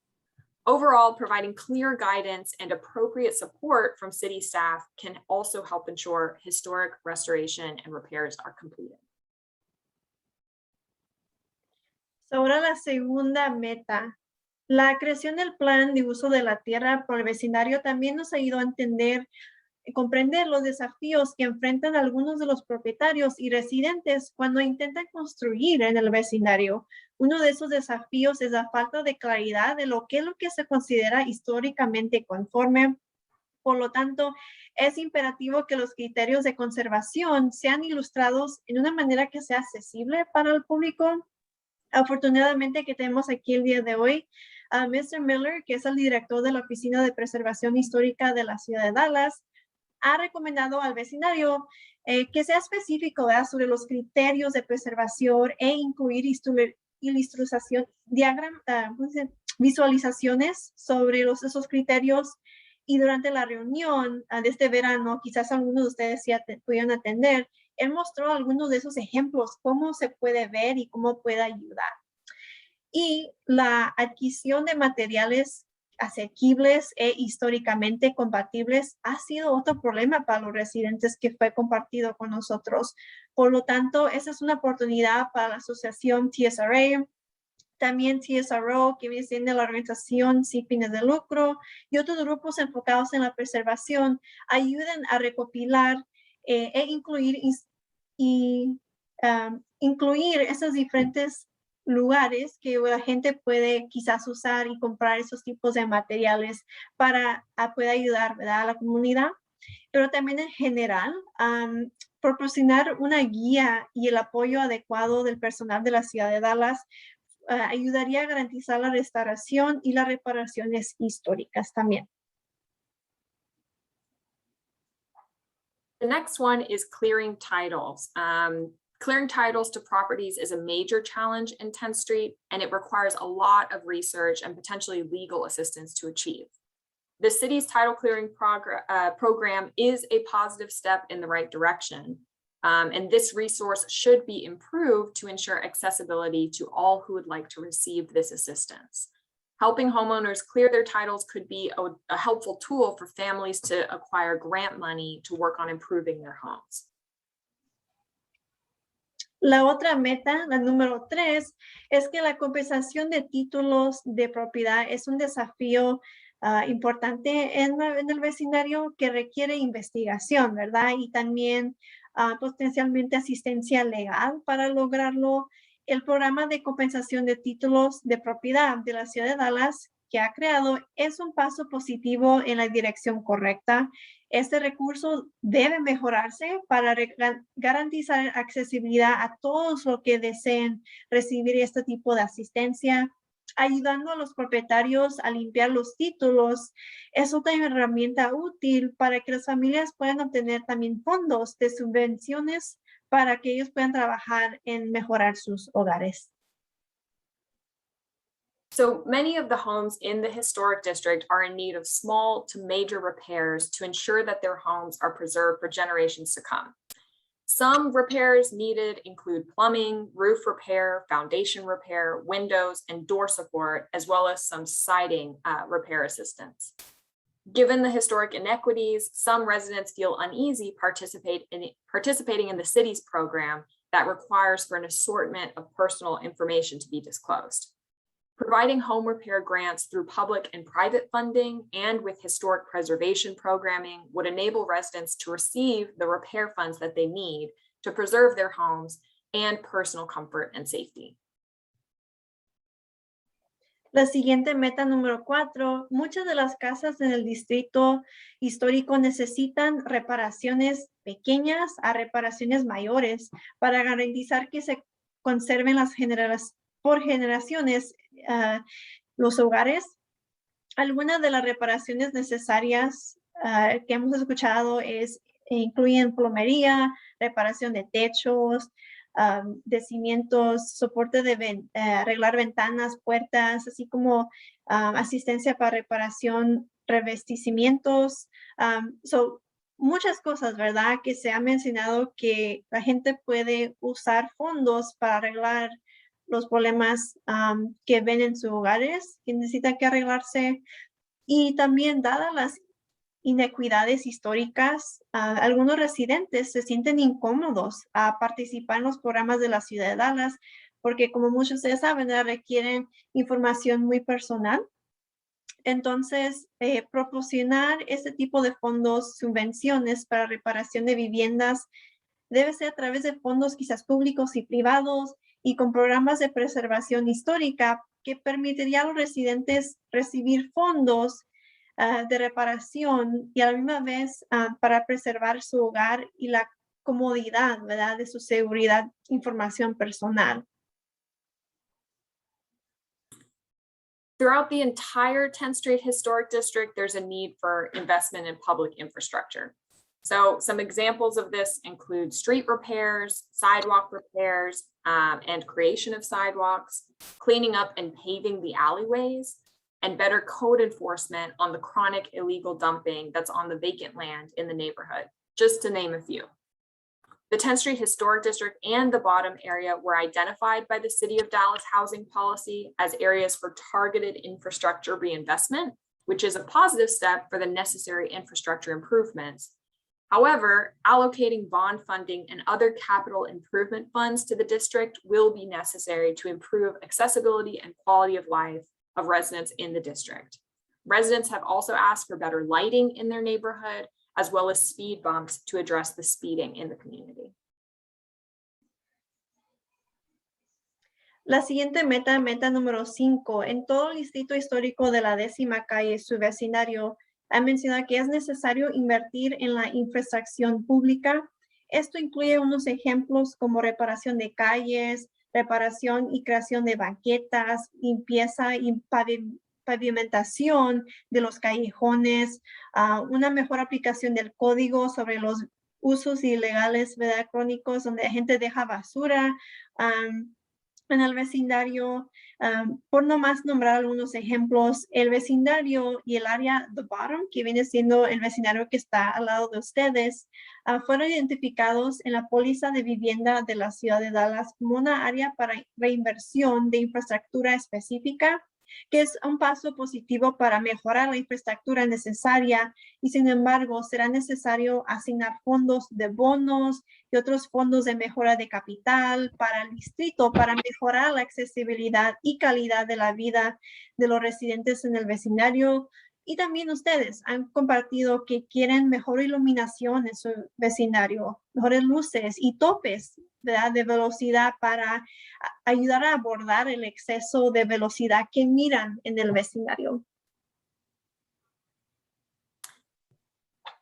Overall, providing clear guidance and appropriate support from city staff can also help ensure historic restoration and repairs are completed. Sobre la segunda meta, la creación del plan de uso de la tierra por el vecindario también nos ayudó a entender y comprender los desafíos que enfrentan algunos de los propietarios y residentes cuando intentan construir en el vecindario. Uno de esos desafíos es la falta de claridad de lo que se considera históricamente conforme. Por lo tanto, es imperativo que los criterios de conservación sean ilustrados en una manera que sea accesible para el público. Afortunadamente que tenemos aquí el día de hoy a Mr. Miller, que es el director de la Oficina de Preservación Histórica de la Ciudad de Dallas, ha recomendado al vecindario que sea específico sobre los criterios de preservación e incluir visualizaciones sobre esos criterios. Y durante la reunión de este verano, quizás algunos de ustedes ya pudieron atender, él mostró algunos de esos ejemplos, cómo se puede ver y cómo puede ayudar. Y la adquisición de materiales asequibles e históricamente compatibles ha sido otro problema para los residentes que fue compartido con nosotros. Por lo tanto, esa es una oportunidad para la asociación TSRA, también TSRO, que viene siendo la organización sin fines de lucro, y otros grupos enfocados en la preservación, ayudan a recopilar e incluir esos diferentes lugares que la gente puede quizás usar y comprar esos tipos de materiales para poder ayudar, ¿verdad?, a la comunidad, pero también en general proporcionar una guía y el apoyo adecuado del personal de la ciudad de Dallas ayudaría a garantizar la restauración y las reparaciones históricas también. The next one is clearing titles. Clearing titles to properties is a major challenge in 10th Street, and it requires a lot of research and potentially legal assistance to achieve. The city's title clearing program is a positive step in the right direction, and this resource should be improved to ensure accessibility to all who would like to receive this assistance. Helping homeowners clear their titles could be a helpful tool for families to acquire grant money to work on improving their homes. La otra meta, la número 3, es que la compensación de títulos de propiedad es un desafío importante en el vecindario que requiere investigación, ¿verdad? Y también potencialmente asistencia legal para lograrlo. El programa de compensación de títulos de propiedad de la ciudad de Dallas que ha creado es un paso positivo en la dirección correcta. Este recurso debe mejorarse para garantizar accesibilidad a todos los que deseen recibir este tipo de asistencia. Ayudando a los propietarios a limpiar los títulos es otra herramienta útil para que las familias puedan obtener también fondos de subvenciones para que ellos puedan trabajar en mejorar sus hogares. So many of the homes in the historic district are in need of small to major repairs to ensure that their homes are preserved for generations to come. Some repairs needed include plumbing, roof repair, foundation repair, windows, and door support, as well as some siding repair assistance. Given the historic inequities, some residents feel uneasy participating in the city's program that requires for an assortment of personal information to be disclosed. Providing home repair grants through public and private funding and with historic preservation programming would enable residents to receive the repair funds that they need to preserve their homes and personal comfort and safety. La siguiente meta número 4, muchas de las casas en el distrito histórico necesitan reparaciones pequeñas a reparaciones mayores para garantizar que se conserven por generaciones los hogares. Algunas de las reparaciones necesarias que hemos escuchado incluyen plomería, reparación de techos, de cimientos, soporte de arreglar ventanas, puertas, así como asistencia para reparación, revestimientos. Muchas cosas, ¿verdad? Que se ha mencionado que la gente puede usar fondos para arreglar los problemas que ven en sus hogares, que necesitan que arreglarse. Y también, dadas las inequidades históricas, algunos residentes se sienten incómodos a participar en los programas de la ciudad de Dallas, porque como muchos de ustedes saben, requieren información muy personal. Entonces, proporcionar este tipo de fondos, subvenciones para reparación de viviendas, debe ser a través de fondos quizás públicos y privados y con programas de preservación histórica que permitiría a los residentes recibir fondos de reparación y a la misma vez para preservar su hogar y la comodidad, ¿verdad?, de su seguridad, información personal. Throughout the entire 10th Street Historic District, there's a need for investment in public infrastructure. So some examples of this include street repairs, sidewalk repairs, and creation of sidewalks, cleaning up and paving the alleyways, and better code enforcement on the chronic illegal dumping that's on the vacant land in the neighborhood, just to name a few. The 10th Street Historic District and the bottom area were identified by the City of Dallas Housing Policy as areas for targeted infrastructure reinvestment, which is a positive step for the necessary infrastructure improvements. However, allocating bond funding and other capital improvement funds to the district will be necessary to improve accessibility and quality of life of residents in the district. Residents have also asked for better lighting in their neighborhood, as well as speed bumps to address the speeding in the community. La siguiente meta número 5, en todo el distrito histórico de la Décima Calle, su vecindario, ha mencionado que es necesario invertir en la infraestructura pública. Esto incluye unos ejemplos como reparación de calles, reparación y creación de banquetas, limpieza y pavimentación de los callejones, una mejor aplicación del código sobre los usos ilegales, ¿verdad?, crónicos, donde la gente deja basura en el vecindario. Por nomás nombrar algunos ejemplos, el vecindario y el área The Bottom, que viene siendo el vecindario que está al lado de ustedes, fueron identificados en la póliza de vivienda de la ciudad de Dallas como una área para reinversión de infraestructura específica, que es un paso positivo para mejorar la infraestructura necesaria y sin embargo será necesario asignar fondos de bonos y otros fondos de mejora de capital para el distrito para mejorar la accesibilidad y calidad de la vida de los residentes en el vecindario. Y también ustedes han compartido que quieren mejor iluminación en su vecindario, mejores luces y topes, ¿verdad?, de velocidad para ayudar a abordar el exceso de velocidad que miran en el vecindario.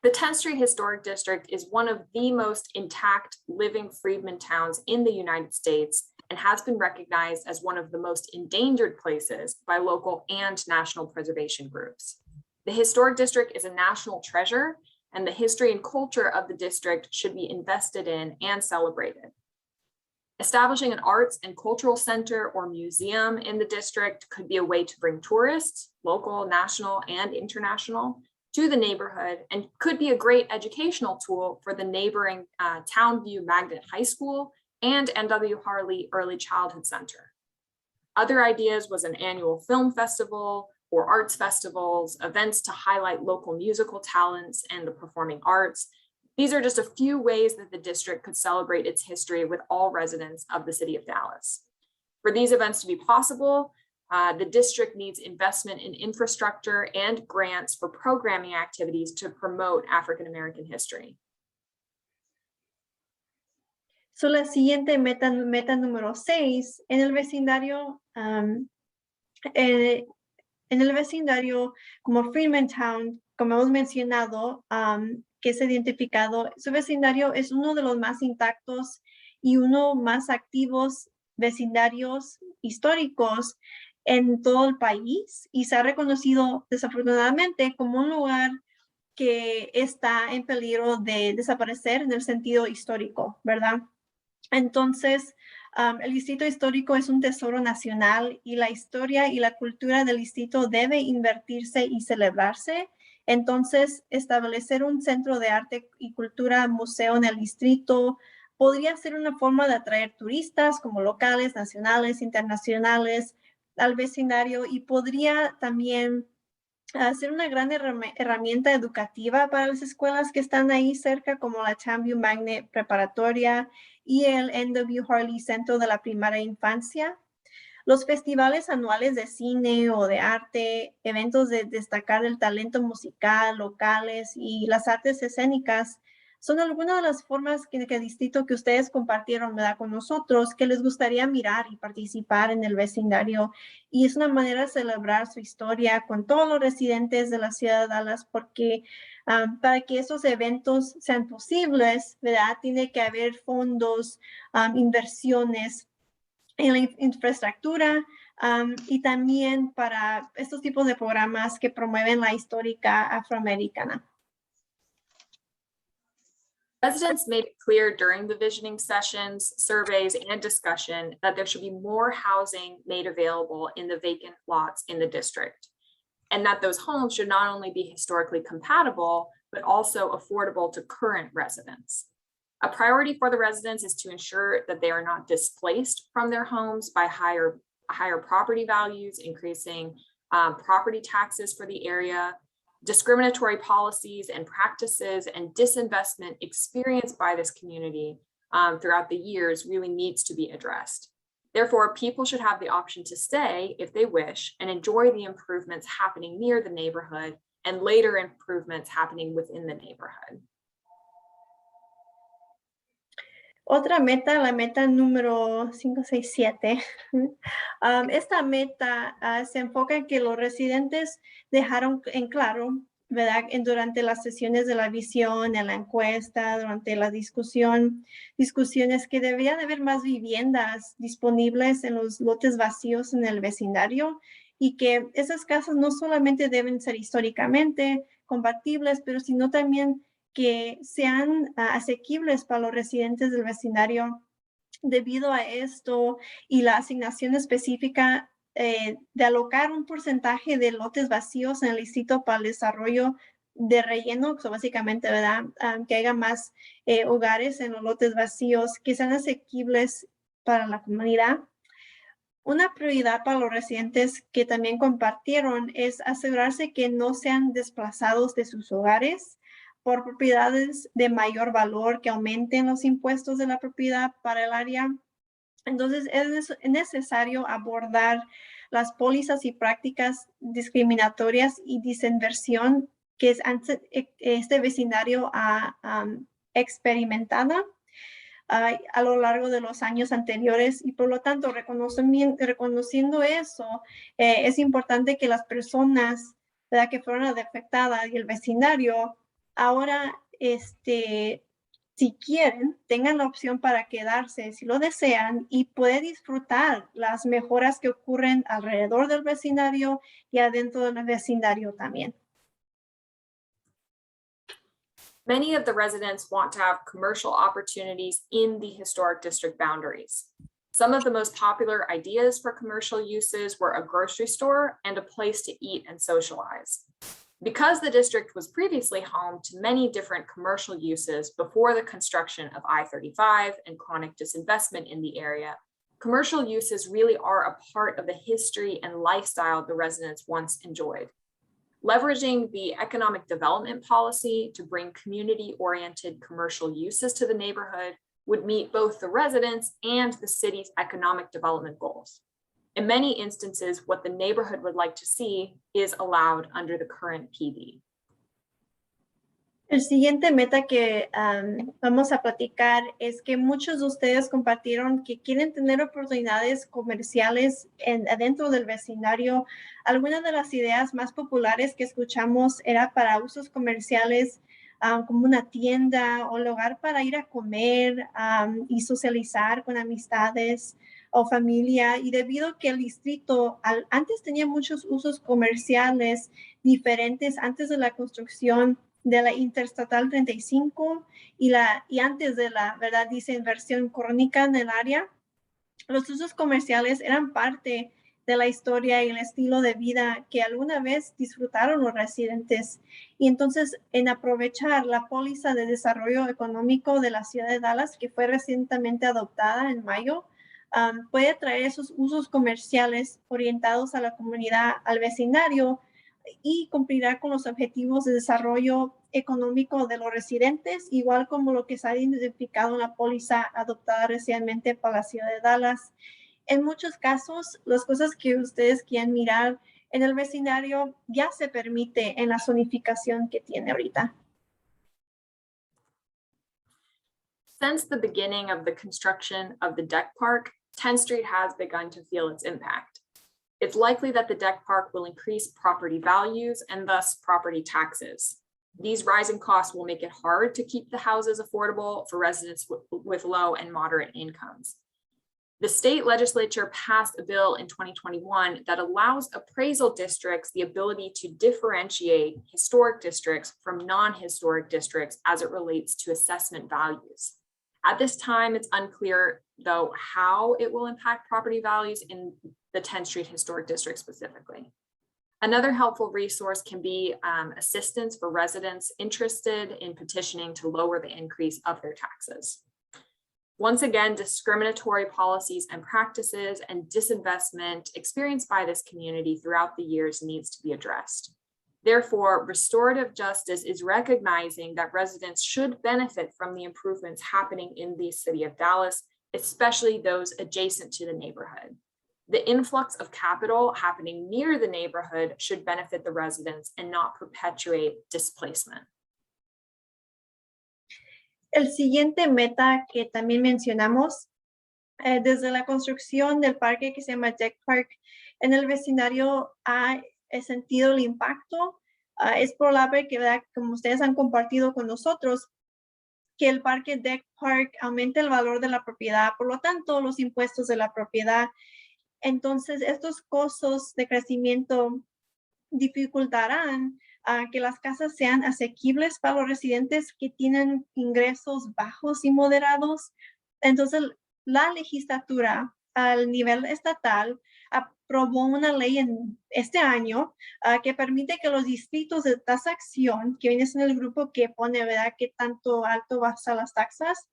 The 10th Street Historic District is one of the most intact living freedmen towns in the United States and has been recognized as one of the most endangered places by local and national preservation groups. The Historic District is a national treasure, and the history and culture of the district should be invested in and celebrated. Establishing an arts and cultural center or museum in the district could be a way to bring tourists, local, national, and international, to the neighborhood, and could be a great educational tool for the neighboring Townview Magnet High School and N.W. Harley Early Childhood Center. Other ideas was an annual film festival, or arts festivals, events to highlight local musical talents and the performing arts. These are just a few ways that the district could celebrate its history with all residents of the city of Dallas. For these events to be possible, the district needs investment in infrastructure and grants for programming activities to promote African-American history. So, la siguiente meta número 6, en el vecindario, como Freeman Town, como hemos mencionado, que es identificado, su vecindario es uno de los más intactos y uno más activos vecindarios históricos en todo el país, y se ha reconocido desafortunadamente como un lugar que está en peligro de desaparecer en el sentido histórico, ¿verdad? Entonces, el Distrito Histórico es un tesoro nacional y la historia y la cultura del distrito debe invertirse y celebrarse. Entonces, establecer un centro de arte y cultura, museo en el distrito, podría ser una forma de atraer turistas como locales, nacionales, internacionales al vecindario, y podría también ser una gran herramienta educativa para las escuelas que están ahí cerca, como la Champion Magnet Preparatoria y el N.W. Harley Centro de la Primaria Infancia. Los festivales anuales de cine o de arte, eventos de destacar el talento musical, locales y las artes escénicas son algunas de las formas que el distrito que ustedes compartieron, ¿verdad?, con nosotros, que les gustaría mirar y participar en el vecindario. Y es una manera de celebrar su historia con todos los residentes de la ciudad de Dallas, porque para que esos eventos sean posibles, ¿verdad?, tiene que haber fondos, inversiones en la infraestructura, y también para estos tipos de programas que promueven la histórica afroamericana. Residents made it clear during the visioning sessions, surveys, and discussion that there should be more housing made available in the vacant lots in the district, and that those homes should not only be historically compatible, but also affordable to current residents. A priority for the residents is to ensure that they are not displaced from their homes by higher property values, increasing property taxes for the area, discriminatory policies and practices, and disinvestment experienced by this community throughout the years really needs to be addressed. Therefore, people should have the option to stay if they wish and enjoy the improvements happening near the neighborhood and later improvements happening within the neighborhood. Otra meta, la meta número 5, 6, 7. Esta meta se enfoca en que los residentes dejaron en claro, ¿verdad?, durante las sesiones de la visión, en la encuesta, durante la discusiones, que debería de haber más viviendas disponibles en los lotes vacíos en el vecindario, y que esas casas no solamente deben ser históricamente compatibles, pero sino también que sean asequibles para los residentes del vecindario. Debido a esto y la asignación específica de alocar un porcentaje de lotes vacíos en el distrito para el desarrollo de relleno, so básicamente, ¿verdad?, que haya más hogares en los lotes vacíos que sean asequibles para la comunidad. Una prioridad para los residentes que también compartieron es asegurarse que no sean desplazados de sus hogares por propiedades de mayor valor que aumenten los impuestos de la propiedad para el área. Entonces, es necesario abordar las pólizas y prácticas discriminatorias y desinversión que este vecindario ha experimentado a lo largo de los años anteriores, y por lo tanto, reconociendo eso, es importante que las personas, ¿verdad?, que fueron afectadas y el vecindario ahora, si quieren, tengan la opción para quedarse, si lo desean, y poder disfrutar las mejoras que ocurren alrededor del vecindario y adentro del vecindario también. Many of the residents want to have commercial opportunities in the historic district boundaries. Some of the most popular ideas for commercial uses were a grocery store and a place to eat and socialize. Because the district was previously home to many different commercial uses before the construction of I-35 and chronic disinvestment in the area, Commercial uses really are a part of the history and lifestyle the residents once enjoyed. Leveraging the economic development policy to bring community-oriented commercial uses to the neighborhood would meet both the residents and the city's economic development goals. In many instances, what the neighborhood would like to see is allowed under the current PD. El siguiente meta que vamos a platicar es que muchos de ustedes compartieron que quieren tener oportunidades comerciales adentro del vecindario. Algunas de las ideas más populares que escuchamos era para usos comerciales como una tienda o lugar para ir a comer y socializar con amistades o familia. Y debido a que el distrito antes tenía muchos usos comerciales diferentes antes de la construcción de la Interestatal 35 y antes de la, ¿verdad? Dice inversión crónica en el área, los usos comerciales eran parte de la historia y el estilo de vida que alguna vez disfrutaron los residentes. Y entonces, en aprovechar la póliza de desarrollo económico de la ciudad de Dallas, que fue recientemente adoptada en mayo, puede traer esos usos comerciales orientados a la comunidad, al vecindario, y cumplirá con los objetivos de desarrollo económico de los residentes, igual como lo que se ha identificado en la póliza adoptada recientemente para la ciudad de Dallas. En muchos casos, las cosas que ustedes quieren mirar en el vecindario ya se permite en la zonificación que tiene ahorita. Since the beginning of the construction of the deck park, 10th Street has begun to feel its impact. It's likely that the deck park will increase property values and thus property taxes. These rising costs will make it hard to keep the houses affordable for residents with low and moderate incomes. The state legislature passed a bill in 2021 that allows appraisal districts the ability to differentiate historic districts from non-historic districts as it relates to assessment values. At this time, it's unclear, though, how it will impact property values in the 10th Street Historic District specifically. Another helpful resource can be assistance for residents interested in petitioning to lower the increase of their taxes. Once again, discriminatory policies and practices and disinvestment experienced by this community throughout the years needs to be addressed. Therefore, restorative justice is recognizing that residents should benefit from the improvements happening in the city of Dallas, especially those adjacent to the neighborhood. The influx of capital happening near the neighborhood should benefit the residents and not perpetuate displacement. El siguiente meta que también mencionamos, desde la construcción del parque que se llama Deck Park, en el vecindario ha sentido el impacto. Es probable que, ¿verdad?, como ustedes han compartido con nosotros, que el parque Deck Park aumente el valor de la propiedad, por lo tanto, los impuestos de la propiedad. Entonces, estos costos de crecimiento dificultarán que las casas sean asequibles para los residentes que tienen ingresos bajos y moderados. Entonces, la legislatura al nivel estatal aprobó una ley en este año que permite que los distritos de tasación, que viene en el grupo que pone, ¿verdad?, qué tanto alto va a ser las taxas,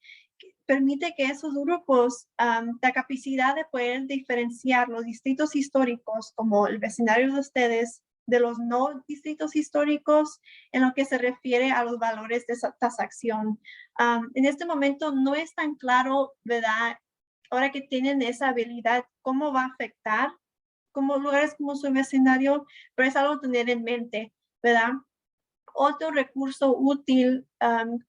permite que esos grupos, la capacidad de poder diferenciar los distritos históricos como el vecindario de ustedes de los no distritos históricos en lo que se refiere a los valores de esa tasación. En este momento no es tan claro, ¿verdad?, ahora que tienen esa habilidad, cómo va a afectar como lugares como su vecindario, pero es algo a tener en mente, ¿verdad? Otro recurso útil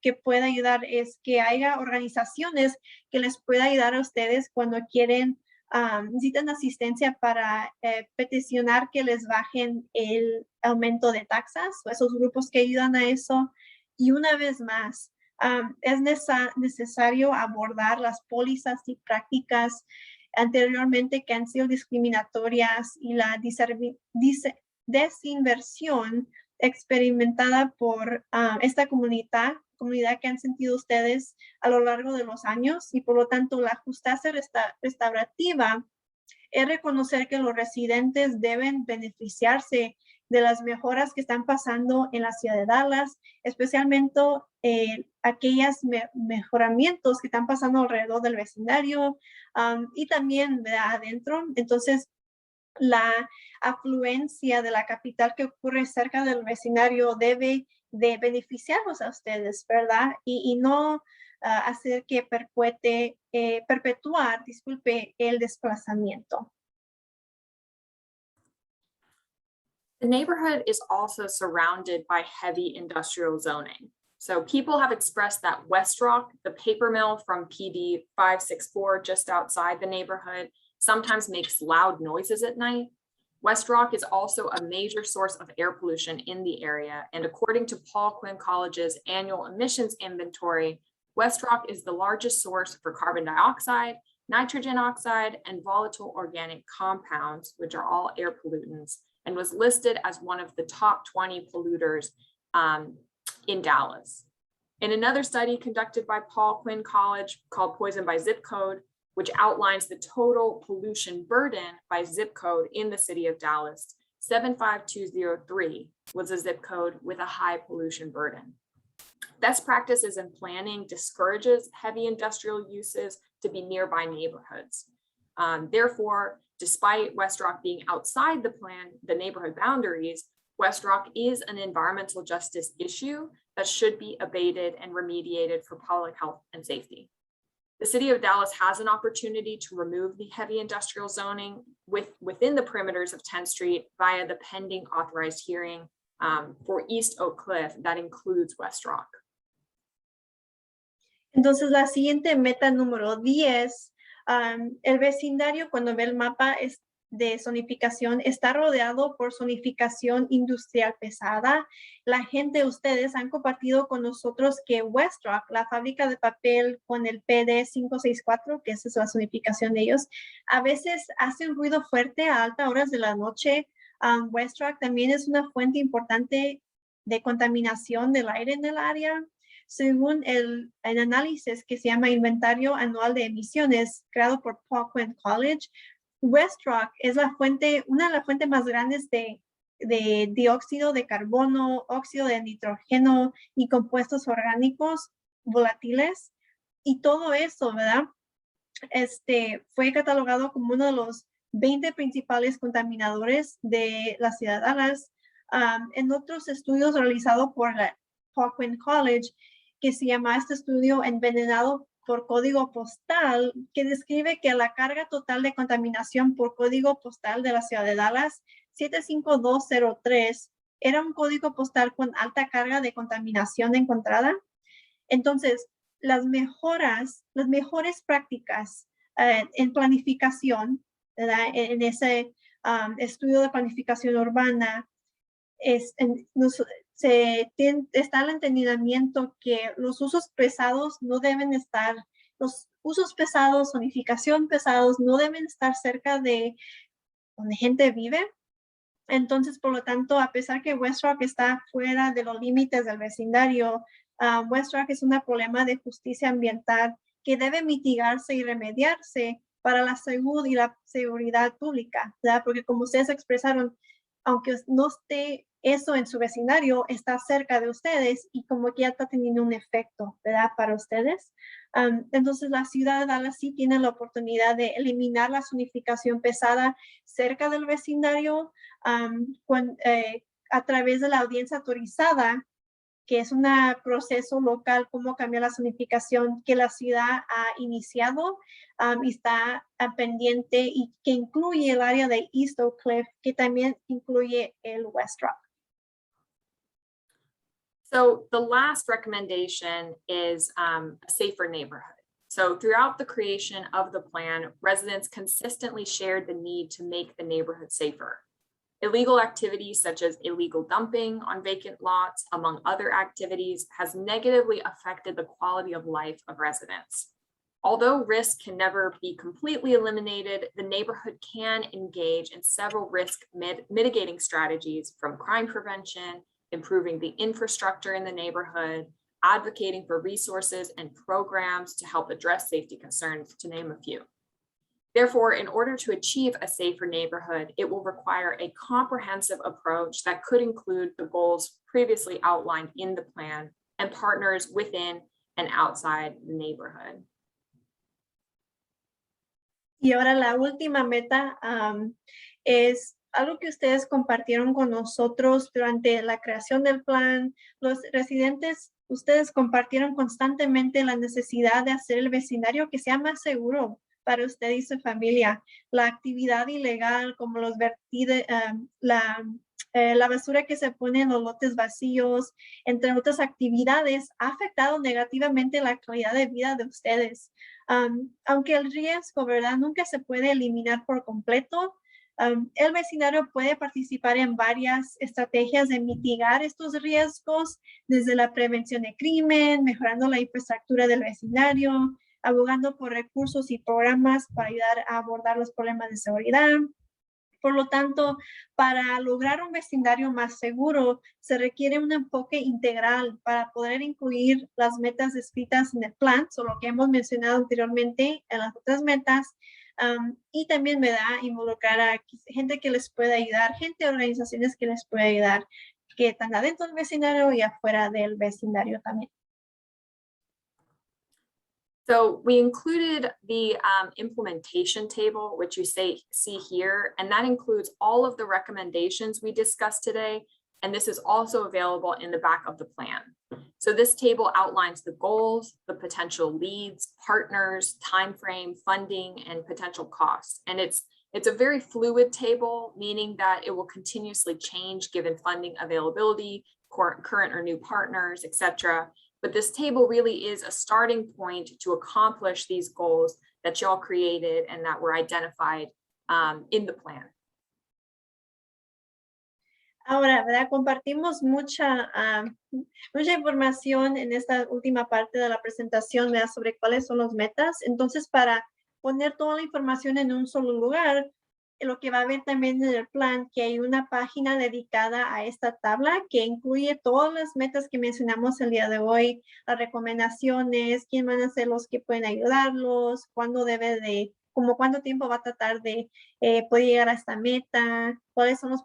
que puede ayudar es que haya organizaciones que les pueda ayudar a ustedes cuando necesitan asistencia para peticionar que les bajen el aumento de taxas, o esos grupos que ayudan a eso. Y una vez más, es necesario abordar las pólizas y prácticas anteriormente que han sido discriminatorias y la desinversión experimentada por esta comunidad que han sentido ustedes a lo largo de los años, y por lo tanto la justicia restaurativa es reconocer que los residentes deben beneficiarse de las mejoras que están pasando en la ciudad de Dallas, especialmente aquellos mejoramientos que están pasando alrededor del vecindario y también adentro. Entonces, la afluencia de la capital que ocurre cerca del vecindario debe de beneficiarlos a ustedes, ¿verdad? Y no hacer que perpetuar, el desplazamiento. The neighborhood is also surrounded by heavy industrial zoning. So people have expressed that West Rock, the paper mill from PD 564 just outside the neighborhood, sometimes makes loud noises at night. West Rock is also a major source of air pollution in the area. And according to Paul Quinn College's annual emissions inventory, West Rock is the largest source for carbon dioxide, nitrogen oxide, and volatile organic compounds, which are all air pollutants, and was listed as one of the top 20 polluters in Dallas. In another study conducted by Paul Quinn College called Poison by Zip Code, which outlines the total pollution burden by zip code in the city of Dallas, 75203 was a zip code with a high pollution burden. Best practices in planning discourages heavy industrial uses to be nearby neighborhoods. Therefore, despite West Rock being outside the neighborhood boundaries, West Rock is an environmental justice issue that should be abated and remediated for public health and safety. The city of Dallas has an opportunity to remove the heavy industrial zoning within the perimeters of 10th Street via the pending authorized hearing for East Oak Cliff that includes West Rock. Entonces, la siguiente meta número 10, el vecindario, cuando ve el mapa de zonificación, está rodeado por zonificación industrial pesada. La gente, ustedes han compartido con nosotros que West Rock, la fábrica de papel con el PD 564, que esa es la zonificación de ellos, a veces hace un ruido fuerte a altas horas de la noche. West Rock también es una fuente importante de contaminación del aire en el área. Según el análisis que se llama Inventario Anual de Emisiones, creado por Paul Quinn College, West Rock es una de las fuentes más grandes de dióxido de carbono, óxido de nitrógeno y compuestos orgánicos volátiles. Y todo eso, ¿verdad? Fue catalogado como uno de los 20 principales contaminadores de la ciudad de Dallas. En otros estudios realizados por la Paul Quinn College, que se llama este estudio Envenenado por código postal, que describe que la carga total de contaminación por código postal de la ciudad de Dallas, 75203, era un código postal con alta carga de contaminación encontrada. Entonces, las mejores prácticas en planificación, ¿verdad? En ese estudio de planificación urbana, está el entendimiento que los usos pesados no deben estar, los usos pesados, zonificación pesados, no deben estar cerca de donde gente vive. Entonces, por lo tanto, a pesar que West Rock está fuera de los límites del vecindario, West Rock es un problema de justicia ambiental que debe mitigarse y remediarse para la salud y la seguridad pública, ¿verdad? Porque como ustedes expresaron, aunque no esté eso en su vecindario, está cerca de ustedes y como que ya está teniendo un efecto, ¿verdad? Para ustedes. Entonces, la ciudad de Dallas sí tiene la oportunidad de eliminar la zonificación pesada cerca del vecindario a través de la audiencia autorizada, que es un proceso local, cómo cambiar la zonificación que la ciudad ha iniciado y está pendiente y que incluye el área de East Oak Cliff, que también incluye el West Rock. So the last recommendation is a safer neighborhood. So throughout the creation of the plan, residents consistently shared the need to make the neighborhood safer. Illegal activities such as illegal dumping on vacant lots, among other activities, has negatively affected the quality of life of residents. Although risk can never be completely eliminated, the neighborhood can engage in several risk mitigating strategies, from crime prevention, improving the infrastructure in the neighborhood, advocating for resources and programs to help address safety concerns, to name a few. Therefore, in order to achieve a safer neighborhood, it will require a comprehensive approach that could include the goals previously outlined in the plan and partners within and outside the neighborhood. Y ahora la última meta es algo que ustedes compartieron con nosotros durante la creación del plan. Los residentes, ustedes compartieron constantemente la necesidad de hacer el vecindario que sea más seguro para usted y su familia. La actividad ilegal como los vertidos, la basura que se pone en los lotes vacíos, entre otras actividades, ha afectado negativamente la calidad de vida de ustedes. Aunque el riesgo, ¿verdad?, nunca se puede eliminar por completo, el vecindario puede participar en varias estrategias de mitigar estos riesgos, desde la prevención de crimen, mejorando la infraestructura del vecindario, abogando por recursos y programas para ayudar a abordar los problemas de seguridad. Por lo tanto, para lograr un vecindario más seguro, se requiere un enfoque integral para poder incluir las metas descritas en el plan, o lo que hemos mencionado anteriormente en las otras metas, y también involucrar a gente que les pueda ayudar, organizaciones que les pueda ayudar, que están adentro del vecindario y afuera del vecindario también. So we included the implementation table, which you see here, and that includes all of the recommendations we discussed today. And this is also available in the back of the plan. So this table outlines the goals, the potential leads, partners, timeframe, funding, and potential costs. And it's a very fluid table, meaning that it will continuously change given funding availability, current or new partners, etc. But this table really is a starting point to accomplish these goals that y'all created and that were identified in the plan. Ahora, ¿verdad? Compartimos mucha información en esta última parte de la presentación, ¿verdad?, sobre cuáles son las metas. Entonces, para poner toda la información en un solo lugar, lo que va a ver también en el plan, que hay una página dedicada a esta tabla que incluye todas las metas que mencionamos el día de hoy, las recomendaciones, quién van a ser los que pueden ayudarlos, cuánto tiempo va a tratar de poder llegar a esta meta, cuáles son los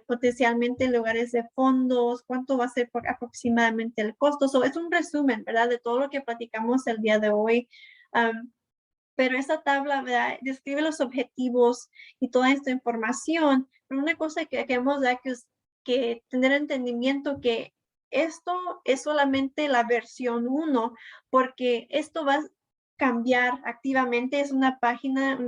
potencialmente lugares de fondos, cuánto va a ser aproximadamente el costo. Es un resumen, ¿verdad?, de todo lo que platicamos el día de hoy. Pero esta tabla, ¿verdad?, describe los objetivos y toda esta información. Pero una cosa que queremos dar que tener entendimiento que esto es solamente la versión 1, porque esto va a cambiar activamente. Es una página,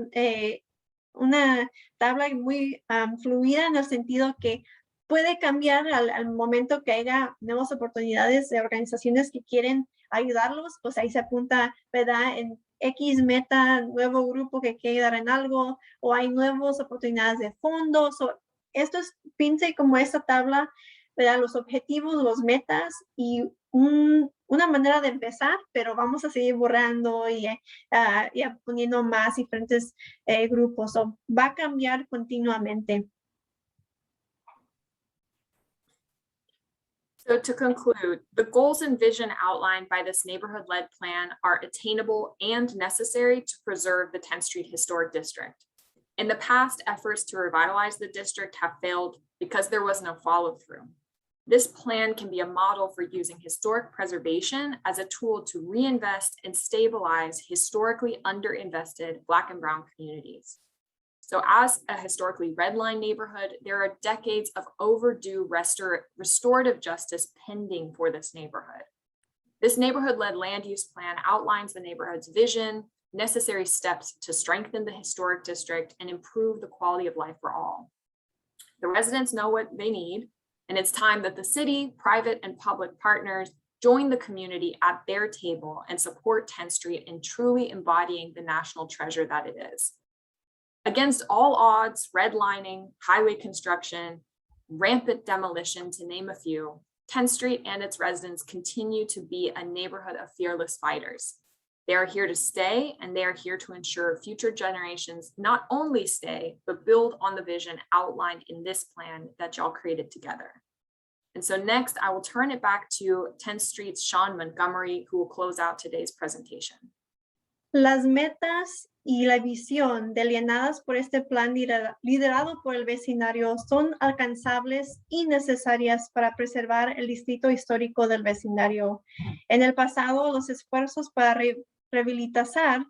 una tabla muy fluida en el sentido que puede cambiar al momento que haya nuevas oportunidades de organizaciones que quieren ayudarlos. Pues ahí se apunta, ¿verdad?, en X meta, nuevo grupo que quiere ayudar en algo, o hay nuevas oportunidades de fondos. Esto piense como esta tabla, ¿verdad?, los objetivos, los metas y una manera de empezar, pero vamos a seguir borrando y poniendo más diferentes grupos. Va a cambiar continuamente. So to conclude, the goals and vision outlined by this neighborhood-led plan are attainable and necessary to preserve the 10th Street Historic District. In the past, efforts to revitalize the district have failed because there was no follow-through. This plan can be a model for using historic preservation as a tool to reinvest and stabilize historically underinvested Black and Brown communities. So as a historically redlined neighborhood, there are decades of overdue restorative justice pending for this neighborhood. This neighborhood-led land use plan outlines the neighborhood's vision, necessary steps to strengthen the historic district and improve the quality of life for all. The residents know what they need, and it's time that the city, private and public partners join the community at their table and support 10th Street in truly embodying the national treasure that it is. Against all odds, redlining, highway construction, rampant demolition, to name a few, 10th Street and its residents continue to be a neighborhood of fearless fighters. They are here to stay, and they are here to ensure future generations not only stay, but build on the vision outlined in this plan that y'all created together. And so next, I will turn it back to 10th Street's Sean Montgomery, who will close out today's presentation. Las metas y la visión delineadas por este plan liderado por el vecindario son alcanzables y necesarias para preservar el distrito histórico del vecindario. En el pasado, los esfuerzos para rehabilitar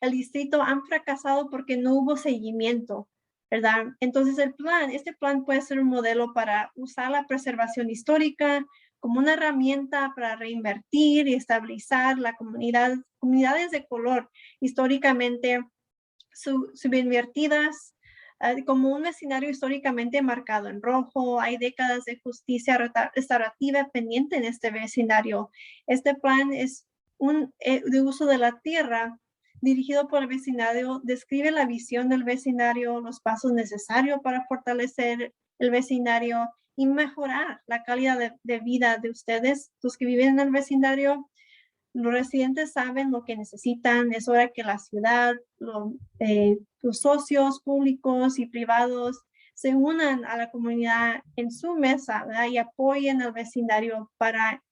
el distrito han fracasado porque no hubo seguimiento, ¿verdad? Entonces este plan puede ser un modelo para usar la preservación histórica como una herramienta para reinvertir y estabilizar la comunidades de color históricamente subinvertidas, como un vecindario históricamente marcado en rojo. Hay décadas de justicia restaurativa pendiente en este vecindario. Este plan es de uso de la tierra dirigido por el vecindario, describe la visión del vecindario, los pasos necesarios para fortalecer el vecindario y mejorar la calidad de vida de ustedes, los que viven en el vecindario. Los residentes saben lo que necesitan. Es hora que la ciudad, los socios públicos y privados se unan a la comunidad en su mesa, ¿verdad? Y apoyen al vecindario para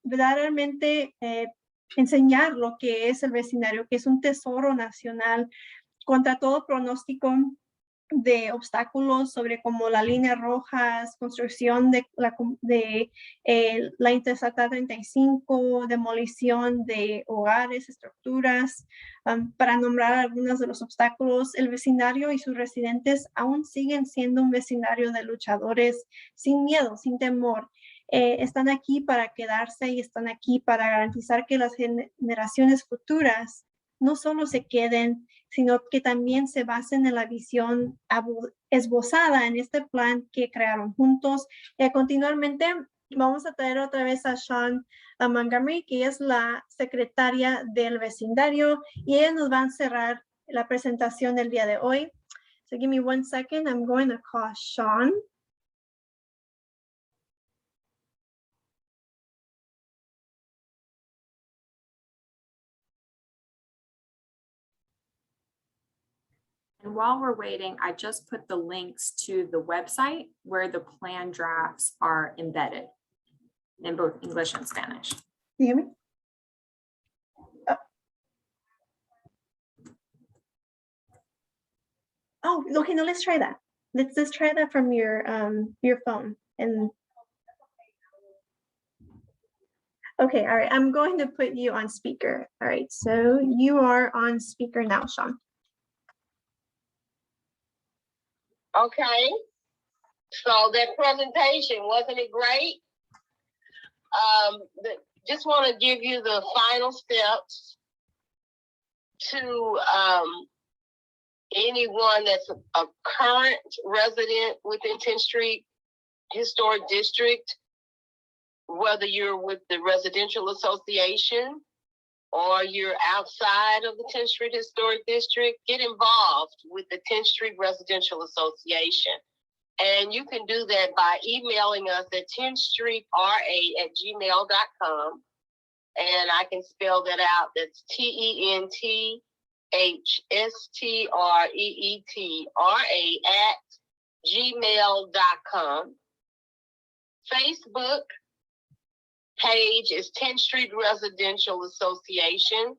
verdaderamente enseñar lo que es el vecindario, que es un tesoro nacional contra todo pronóstico de obstáculos sobre como la línea rojas, construcción de la Interestatal 35, demolición de hogares, estructuras. Para nombrar algunos de los obstáculos, el vecindario y sus residentes aún siguen siendo un vecindario de luchadores sin miedo, sin temor. Están aquí para quedarse y están aquí para garantizar que las generaciones futuras no solo se queden, sino que también se basen en la visión esbozada en este plan que crearon juntos. Continuamente vamos a traer otra vez a Sean Montgomery, que es la secretaria del vecindario, y ella nos va a cerrar la presentación del día de hoy. So give me 1 second. I'm going to call Sean. And while we're waiting, I just put the links to the website where the plan drafts are embedded in both English and Spanish. You hear me? Oh, okay, no, let's try that. Let's try that from your phone. And okay, all right, I'm going to put you on speaker. All right, so you are on speaker now, Sean. Okay, so that presentation, wasn't it great? Just want to give you the final steps to anyone that's a current resident within 10th Street Historic District, whether you're with the Residential Association or you're outside of the 10th Street Historic District, get involved with the 10th Street Residential Association. And you can do that by emailing us at 10thstreetra@gmail.com. And I can spell that out. That's TENTHSTREETRA@gmail.com. Facebook page is 10th Street Residential Association.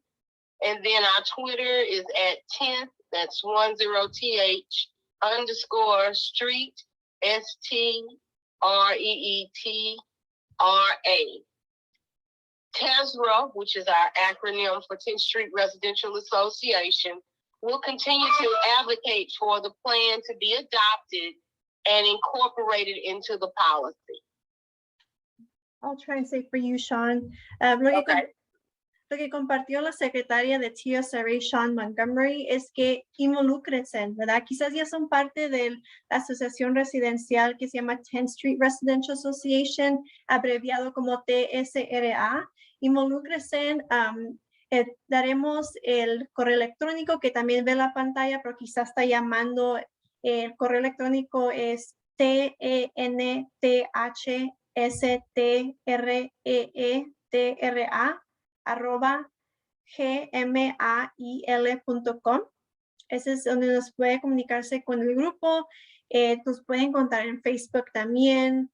And then our Twitter is at 10th, that's 10th_street, STREETRA. TESRA, which is our acronym for 10th Street Residential Association, will continue to advocate for the plan to be adopted and incorporated into the policy. I'll try and say for you, Sean. Lo que compartió la secretaria de TSRA, Sean Montgomery, es que involúcrense, ¿verdad? Quizás ya son parte de la asociación residencial que se llama 10th Street Residential Association, abreviado como TSRA. Involúcrense. Daremos el correo electrónico que también ve la pantalla, pero quizás está llamando. El correo electrónico es tenthstreetra@gmail.com. Ese es donde nos puede comunicarse con el grupo. Nos pueden encontrar en Facebook también.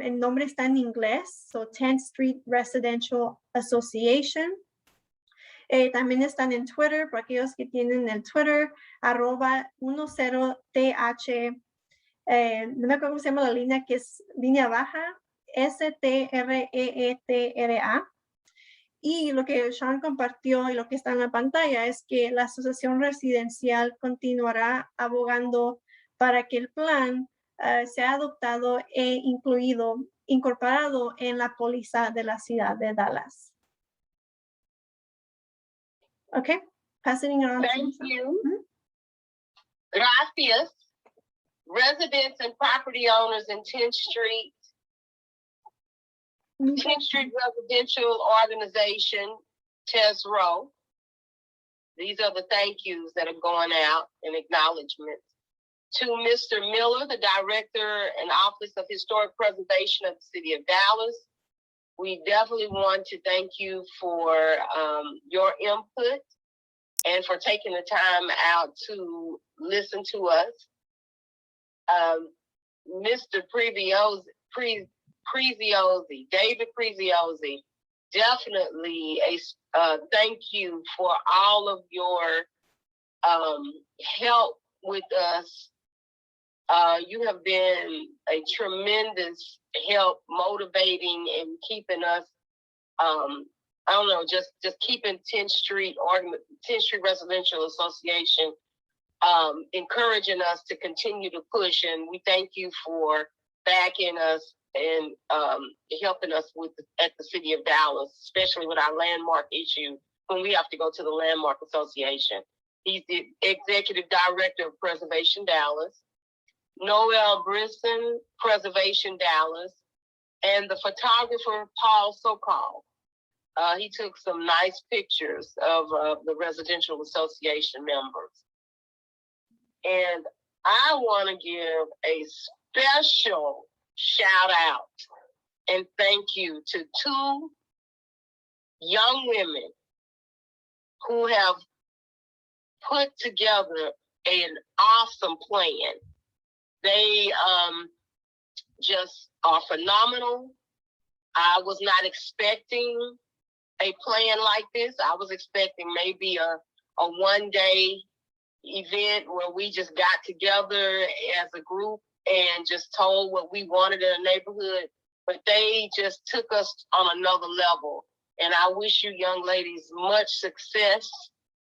El nombre está en inglés, so 10th Street Residential Association. También están en Twitter, por aquellos que tienen el Twitter, @10th, no me acuerdo cómo se llama la línea, que es línea baja, STREETRA. Y lo que Sean compartió y lo que está en la pantalla es que la asociación residencial continuará abogando para que el plan sea adoptado e incorporado en la póliza de la ciudad de Dallas. Okay, passing it on. Thank you. Gracias. Residents and property owners in 10th Street, 10th Street Residential Organization, Tess Row. These are the thank yous that are going out in acknowledgement. To Mr. Miller, the Director and Office of Historic Preservation of the City of Dallas. We definitely want to thank you for your input and for taking the time out to listen to us. Mr. Preziosi, David Preziosi, definitely a thank you for all of your help with us. You have been a tremendous help motivating and keeping us, just keeping 10th Street Residential Association encouraging us to continue to push. And we thank you for backing us and helping us at the City of Dallas, especially with our landmark issue when we have to go to the Landmark Association. He's the Executive Director of Preservation Dallas. Noel Brisson, Preservation Dallas, and the photographer Paul Sokol. He took some nice pictures of the Residential Association members. And I want to give a special shout out and thank you to two young women who have put together an awesome plan. They just are phenomenal. I was not expecting a plan like this. I was expecting maybe a one-day event where we just got together as a group and just told what we wanted in a neighborhood. But they just took us on another level. And I wish you young ladies much success.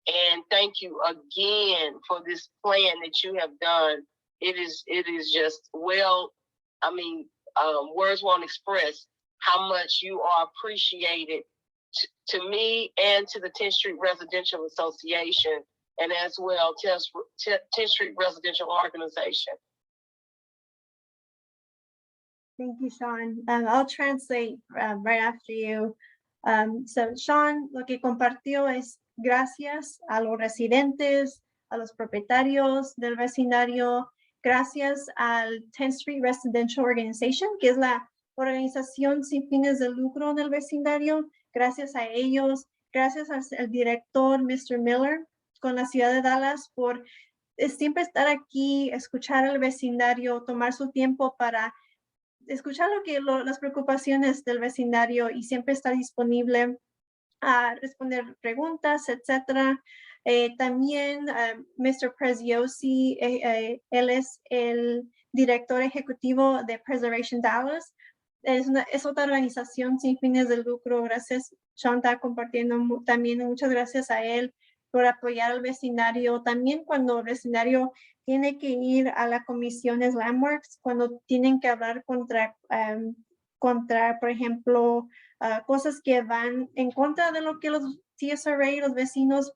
And thank you again for this plan that you have done. It is just, well, I mean, words won't express how much you are appreciated to me and to the 10th Street Residential Association, and as well 10th Street Residential Organization. Thank you, Sean. I'll translate right after you. So, Sean, lo que compartió es gracias a los residentes, a los propietarios del vecindario, gracias al 10th Street Residential Organization, que es la organización sin fines de lucro del vecindario. Gracias a ellos, gracias al director, Mr. Miller, con la ciudad de Dallas, por siempre estar aquí, escuchar al vecindario, tomar su tiempo para escuchar las preocupaciones del vecindario y siempre estar disponible a responder preguntas, etcétera. También Mr. Preziosi, él es el director ejecutivo de Preservation Dallas. Es otra organización sin fines de lucro. Gracias, Sean está compartiendo también. Muchas gracias a él por apoyar al vecindario. También cuando el vecindario tiene que ir a la comisión Landmarks, cuando tienen que hablar contra, por ejemplo, cosas que van en contra de lo que los TSRA y los vecinos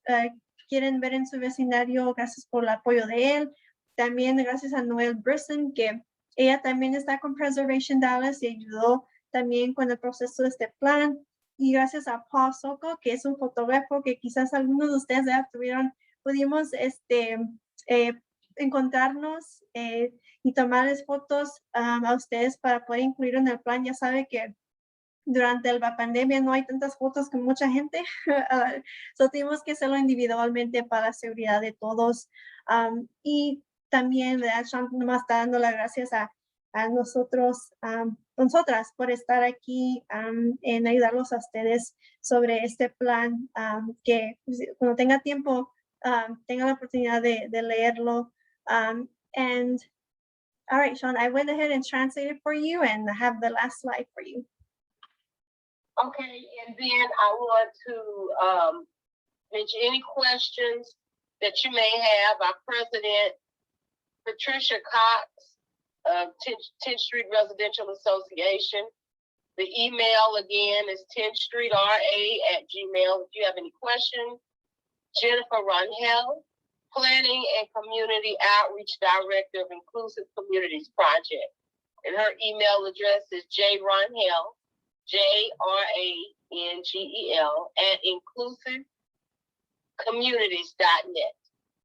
quieren ver en su vecindario. Gracias por el apoyo de él. También gracias a Noel Brisson, que ella también está con Preservation Dallas y ayudó también con el proceso de este plan. Y gracias a Paul Sokol, que es un fotógrafo que quizás algunos de ustedes ya pudimos encontrarnos y tomarles fotos a ustedes para poder incluir en el plan. Ya sabe que durante la pandemia no hay tantas fotos con mucha gente. So tuvimos que hacerlo individualmente para la seguridad de todos. Y también, Sean nomás está dando las gracias a a nosotras por estar aquí en ayudarlos a ustedes sobre este plan que pues, cuando tenga tiempo, tenga la oportunidad de leerlo. And all right, Sean, I went ahead and translated for you and I have the last slide for you. Okay, and then I want to mention any questions that you may have. Our president, Patricia Cox of 10th Street Residential Association. The email again is 10thstreetra@gmail. If you have any questions, Jennifer Rangel, Planning and Community Outreach Director of Inclusive Communities Project. And her email address is jrangel, JRANGEL @inclusivecommunities.net.